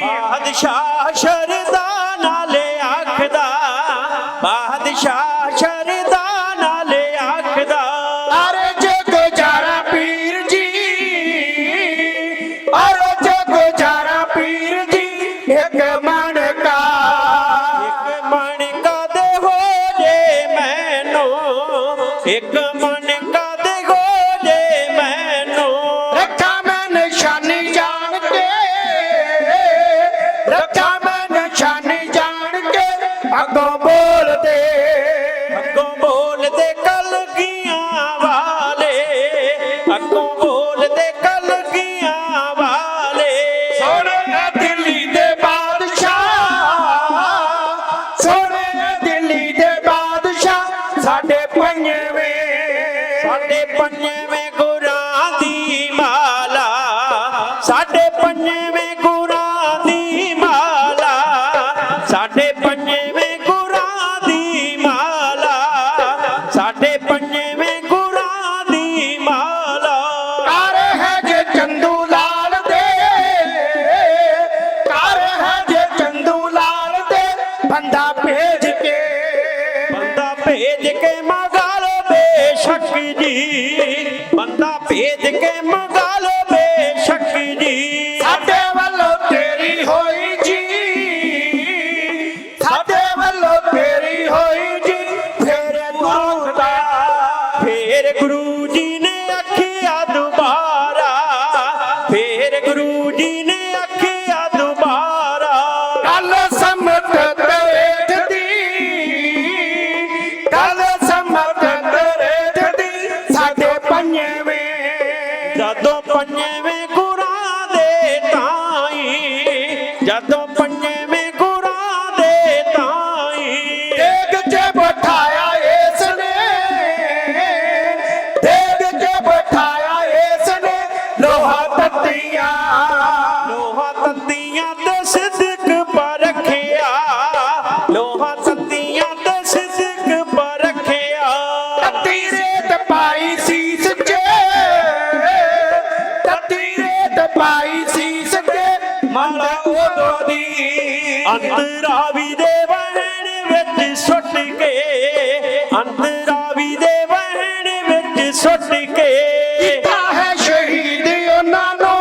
बादशाह शरदा नाले आखदा, बादशाह शरदा नाले आखदा। अरे जो गुजारा पीर जी, अरे जो गुजारा पीर जी, एक मन का, एक मन का दे हो जे मैनो, एक मन का दे हो जे मैनो। रखा मैं निशानी जान के, रखा मैं निशानी जान के, अगों बोल दे, अगों बोल दे कलगियां वाले, अगों बोल दे कलगियां वाले। सोने दिल्ली दे बादशाह, सोने दिल्ली दे बादशाह, साडे पंजवें, साडे पंजवें गुरां दी माला, साडे पंजवें गुरां दी माला, साडे पंजवें गुरां दी माला, साडे पंजवें गुरां दी माला। कार है जे चंदू लाल दे, कार है जे चंदू लाल दे, बंदा भेज के, बंदा भेज के मगाल बेशक जी, बंदा भेज के मगाल बेशक जी। साडे वालों तेरी होई जी, साडे वालों तेरी होई जी, फेर गुरु दा, फेर गुरु जी ने आखिया दुबारा, फेर गुरु जी ने आखिया दुबारा। कल सम्मत तरेठ दी, कल सम्मत तरेठ दी, साडे पंजवें, जदों पंजवें गुरां दे ताई, जदों पंजवें गुरां दे ताई। देग च बैठाया इसने, देग च बैठाया इसने, लोहा तत्तियां, लोहा तत्तियां ते सिद्दक पर रखिया, लोहा तत्तियां ते सिद्दक पर रखिया। तत्ती रेत पाई सीस च, तत्ती रेत पाई सीस के, माला उदों दी, अंतरावी दे वहण विच सुट के, अंतरावी दे वहण विच सुट के। ਕੀਤਾ ਹੈ ਸ਼ਹੀਦ ਉਹਨਾਂ ਨੂੰ,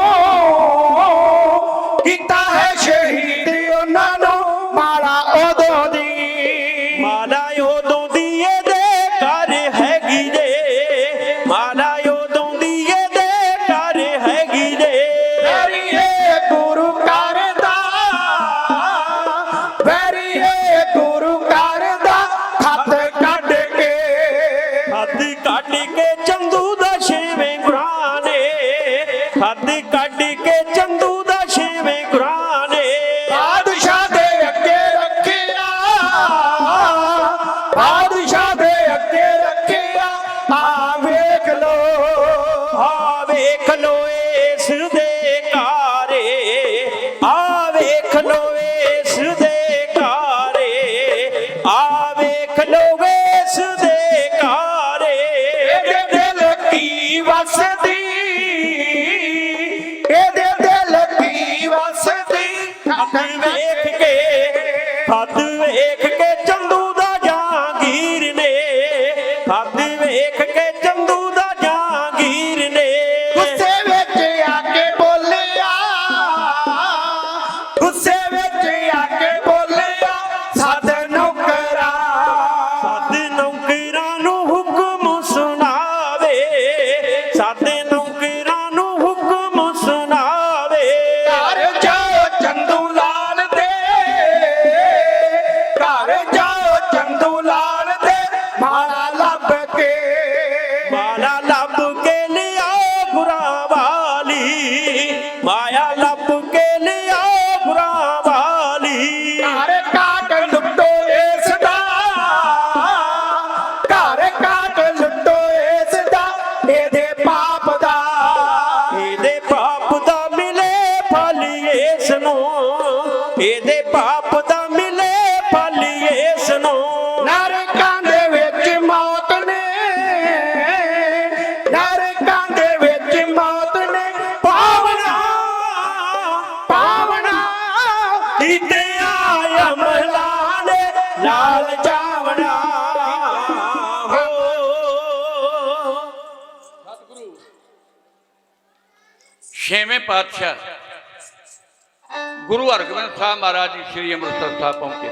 ਕੀਤਾ ਹੈ ਸ਼ਹੀਦ ਉਹਨਾਂ ਨੂੰ, ਮਾਲਾ ਉਦੋਂ ਦੀ, ਮਾਲਾ ਉਦੋਂ ਦੀ ਇਹਦੇ ਘਰ ਹੈਗੀ ਜੇ, ਮਾਲਾ ਉਦੋਂ ਦੀ ਇਹਦੇ ਘਰ ਹੈਗੀ ਜੇ। ਵੈਰੀਏ ਗੁਰੂ ਕਰਦਾ, ਵੈਰੀਏ ਗੁਰੂ ਕਰਦਾ, ਖੱਤ ਕੱਢ ਕੇ, ਹੱਥ ਕੱਢ ਕੇ ਚੰਦੂ ਦਾ ਛੇਵੇਂ ਗੁਰਾਂ ਨੇ, ਹੱਥ ਕੱਢ ਕੇ ਚੰਦੂ ਦਾ ਛੇਵੇਂ ਗੁਰਾਂ ਨੇ। ਬਾਦਸ਼ਾਹ ਦੇ ਅੱਗੇ ਰੱਖਿਆ, ਬਾਦਸ਼ਾਹ ਦੇ ਅੱਗੇ ਰੱਖਿਆ, ਆ ਵੇਖ ਲੋ, ਆ ਵੇਖ ਲੋ ਇਸ ਦੇ ਕਾਰੇ, ਆ ਵੇਖ ਲੋ ਇਸ ਦੇ ਕਾਰੇ, ਆ ਵੇਖ ਲੋ ਇਸ ਦੇ ਕਾਰੇ। ਇਹਦੇ ਦਿਲ ਕੀ ਵਸਦੀ, ਇਹਦੇ ਦਿਲ ਕੀ ਵਸਦੀ, ਹੱਥ ਵੇਖ ਕੇ, ਹੱਥ ਵੇਖ ਕੇ ਚੰਦੂ ਦਾ ਜਹਾਂਗੀਰ ਨੇ, ਹੱਥ ਵੇਖ ਕੇ ਚੰਦੂ ਦਾ ਜਹਾਂਗੀਰ ਨੇ। ਗੁੱਸੇ ਵਿੱਚ ਆ ਕੇ ਬੋਲਿਆ, ਗੁੱਸੇ ਵਿੱਚ ਆ ਕੇ ਬੋਲਿਆ, ਸੱਦ ਨੌਕਰਾਂ, छेवें पातशाह गुरु हरगोबिंद साहब महाराज जी श्री ਅੰਮ੍ਰਿਤਸਰ ਸਾਹਿਬ पहुंचे।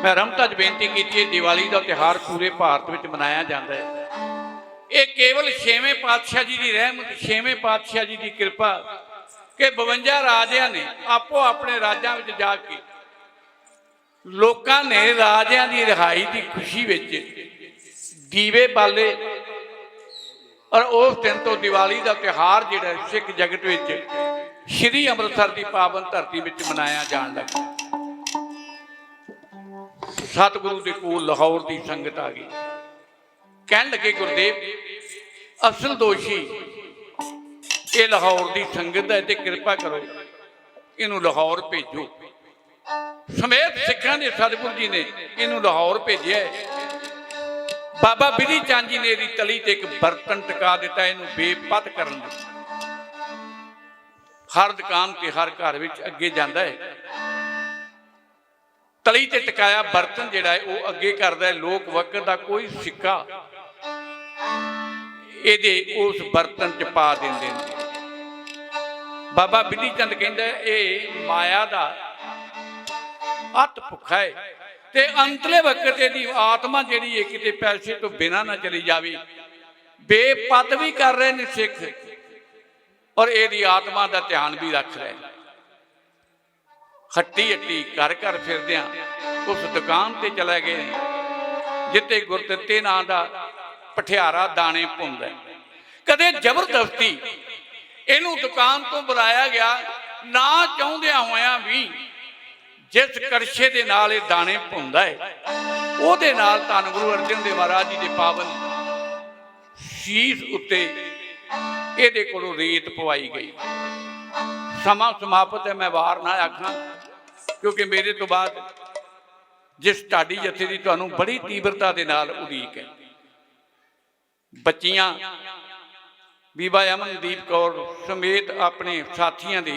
मैं रमता च बेनती की दिवाली का त्यौहार पूरे भारत में मनाया जाता है। ये केवल छेवें पातशाह जी की रहमत, छेवें पातशाह जी की कृपा कि 52 राजियां ने आपो अपने राज्यों में जाके लोगों ने राजियां की रिहाई की खुशी में दीवे बाले और उस दिन तो दिवाली का त्यौहार जिहड़ा सिख जगत में श्री ਅੰਮ੍ਰਿਤਸਰ की पावन धरती में मनाया जान लगा। सतगुरु के कोल लाहौर की संगत आ गई, कह लगे गुरुदेव असल दोषी ये लाहौर की संगत है, कृपा करो इनू लाहौर भेजो। समेत सिखां ने सतगुरु जी ने इनू लाहौर भेजा। बाबा बिधि चंद जी ने इहदी तली ते एक बर्तन टिका दिता, इनू बेपत करन लई। हर दुकान के हर घर में अगे जाता है, तली ते टिकाया बर्तन जिहड़ा है वह अगे करता है। लोक वक्त का कोई सिक्का ये उस बर्तन च पा देंदे ने। बाबा बिधि चंद कहंदा ये माया का अत भुखा है ते अंतले वक्त इहदी आत्मा जिहड़ी है किते पैसे तो बिना ना चली जावे। बेपत भी कर रहे ने सिख और यदि आत्मा का ध्यान भी रख रहे। हट्टी हट्टी घर घर फिरदियां उस दुकान ते चले गए जिते गुरदित्ते नां दा पठियारा दाने भुनदा। कदे जबरदस्ती इनू दुकान तो बुलाया गया ना चाहुंदियां होया भी जिस करछे दे नाल ये दाने भुनदा है उहदे नाल धन गुरु अर्जन देव महाराज जी दे पावन शीश उत्ते ਇਹਦੇ ਕੋਲੋਂ ਰੀਤ ਪਵਾਈ गई। समा समाप्त है, मैं वार ना आखा क्योंकि मेरे तो बाद जिस ढाडी जत्थे की तुहानूं बड़ी तीव्रता के नाल उड़ीक है। बच्चियां बीबा अमनदीप कौर समेत अपने साथियों के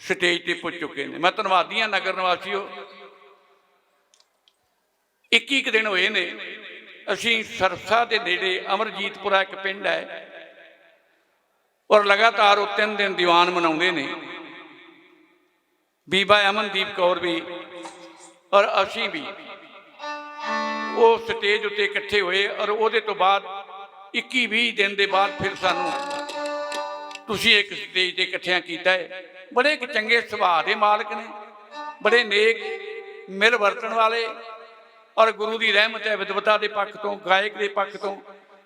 स्टेज पर पुज चुके हैं। मैं धन्नवादी हाँ नगर निवासियों, 21 दिन होए ने असीं सरसा के नेड़े अमरजीतपुरा एक पिंड है और लगातार वो 3 दिन दीवान मनाते हैं। बीबा अमनदीप कौर भी और असी भी वो स्टेज उत्ते इकट्ठे हुए और वो तो बाद 21-20 दिन के बाद फिर सानू तुसी एक स्टेज से इकट्ठिया किया है। बड़े एक चंगे सुभाव के मालक ने, बड़े नेक मिल वरतन वाले और गुरु की रहमत है विद्वता के पक्ष तो गायक के पक्ष तो।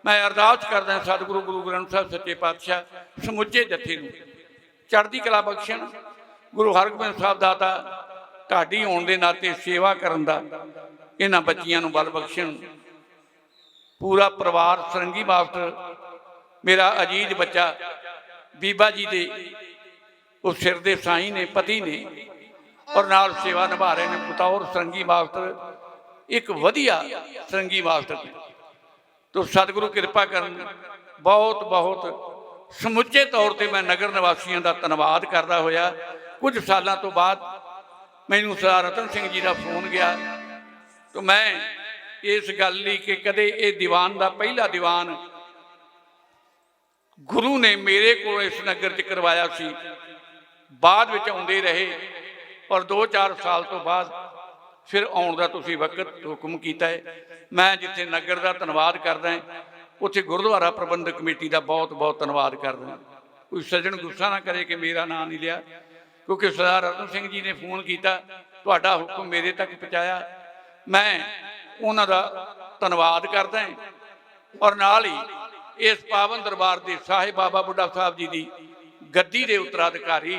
मैं अरदास करदा सतगुरु गुरु ग्रंथ साहब सच्चे पातशाह समुचे जत्थे नूं चढ़दी कला बख्शण। गुरु हरगोबिंद साहब दाता ढाडी होने के नाते सेवा करन दा इन्हां बच्चियां नूं बल बख्शण। पूरा परिवार सरंगी मास्टर मेरा अजीज बच्चा बीबा जी दे उस सिर दे साईं ने, पति ने और नाल सेवा निभा रहे हैं। बतौर सरंगी मास्टर एक वधिया सरंगी मास्टर तो सतगुरु कृपा करन। बहुत बहुत समुचे तौर पर मैं नगर निवासियों का धन्यवाद करता होया कुछ सालों तो बाद मैनू सरदार रतन सिंह जी का फोन गया तो मैं इस गल लई कि कदे ये दीवान का पहला दीवान गुरु ने मेरे को इस नगर च करवाया सी, बाद में आउंदे रहे और 2-4 साल तो बाद फिर आउण दा तुसीं वक्त हुक्म किया है। मैं जिथे नगर का धन्यवाद करदा उत्थे गुरुद्वारा प्रबंधक कमेटी का बहुत बहुत धन्यवाद करदा। कोई सज्जन गुस्सा ना करे कि मेरा नाम नहीं लिया क्योंकि सरदार रतन सिंह जी ने फोन किया, तुहाडा हुक्म मेरे तक पहुँचाया। मैं उन्हां दा धन्यवाद करदा और नाल ही इस पावन दरबार के साहिब बाबा बुढ़ा साहब जी की गद्दी के उत्तराधिकारी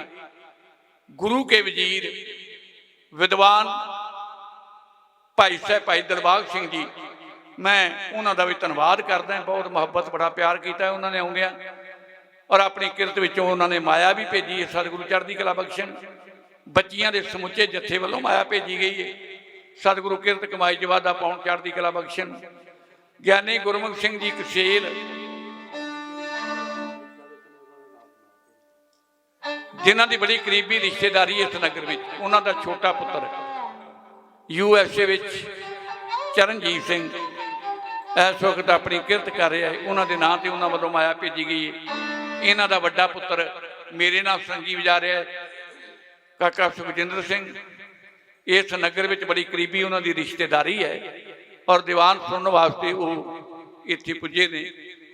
गुरु के वजीर विद्वान भाई साहब भाई दिलबाग सिंह जी, मैं उन्होंने भी धन्यवाद करदा। बहुत मुहब्बत बड़ा प्यार किया उन्होंने आउंदियां और अपनी किरत विचों उन्होंने माया भी भेजी है। सतगुरु चढ़दी कला बख्शण। बच्चियां दे समुचे जत्थे वालों माया भेजी गई है। सतगुरु किरत कमाई च वाधा पाउण चढ़दी कला बख्शण। ज्ञानी गुरमुख सिंह जी कसेल जिन्हां दी बड़ी करीबी रिश्तेदारी इस नगर में, उन्हां दा छोटा पुत्र USA विच चरणजीत सिंह इस वक्त अपनी किरत कर रहा है। उन्होंने नाम से उन्होंने वालों माया भेजी गई है। इन्हों का वड्डा पुत्र ਮੇਰੇ ਨਾਲ ਸੰਗੀ ਵਜਾ ਰਿਹਾ ਕਾਕਾ ਸੁਖਜਿੰਦਰ ਸਿੰਘ। ਇਸ ਨਗਰ ਵਿੱਚ ਬੜੀ ਕਰੀਬੀ ਉਹਨਾਂ ਦੀ ਰਿਸ਼ਤੇਦਾਰੀ ਹੈ ਔਰ ਦੀਵਾਨ ਸੁਣਨ ਵਾਸਤੇ ਉਹ ਇੱਥੇ ਪੁੱਜੇ ਨੇ।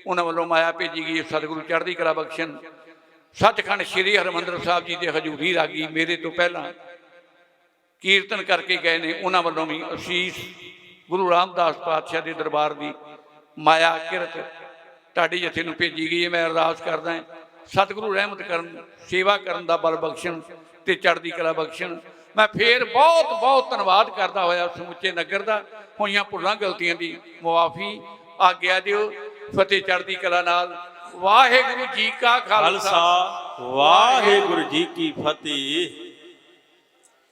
ਉਹਨਾਂ ਵੱਲੋਂ ਮਾਇਆ ਭੇਜੀ ਗਈ। ਸਤਿਗੁਰੂ ਚੜ੍ਹਦੀ ਕਲਾ ਬਖਸ਼ਣ। ਸੱਚਖੰਡ ਸ੍ਰੀ ਹਰਿਮੰਦਰ ਸਾਹਿਬ ਜੀ ਦੇ ਹਜ਼ੂਰੀ ਰਾਗੀ ਮੇਰੇ ਤੋਂ ਪਹਿਲਾਂ ਕੀਰਤਨ ਕਰਕੇ ਗਏ ਨੇ। ਉਹਨਾਂ ਵੱਲੋਂ ਵੀ ਅਸੀਸ ਗੁਰੂ ਰਾਮਦਾਸ ਪਾਤਸ਼ਾਹ ਦੇ ਦਰਬਾਰ ਦੀ ਮਾਇਆ ਕਿਰਤ ਤੁਹਾਡੇ ਜਥੇ ਨੂੰ ਭੇਜੀ ਗਈ ਹੈ। ਮੈਂ ਅਰਦਾਸ ਕਰਦਾ ਹਾਂ ਸਤਿਗੁਰੂ ਰਹਿਮਤ ਕਰਨ, ਸੇਵਾ ਕਰਨ ਦਾ ਬਲ ਬਖਸ਼ਣ ਤੇ ਚੜ੍ਹਦੀ ਕਲਾ ਬਖਸ਼ਣ। ਮੈਂ ਫੇਰ ਬਹੁਤ ਬਹੁਤ ਧੰਨਵਾਦ ਕਰਦਾ ਹੋਇਆ ਸਮੁੱਚੇ ਨਗਰ ਦਾ। ਹੋਈਆਂ ਭੁੱਲਾਂ ਗਲਤੀਆਂ ਦੀ ਮੁਆਫੀ ਆਗਿਆ ਦਿਓ। ਫਤਿਹ ਚੜ੍ਹਦੀ ਕਲਾ ਨਾਲ। ਵਾਹਿਗੁਰੂ ਜੀ ਕਾ ਖਾਲਸਾ, ਵਾਹਿਗੁਰੂ ਜੀ ਕੀ ਫਤਿਹ।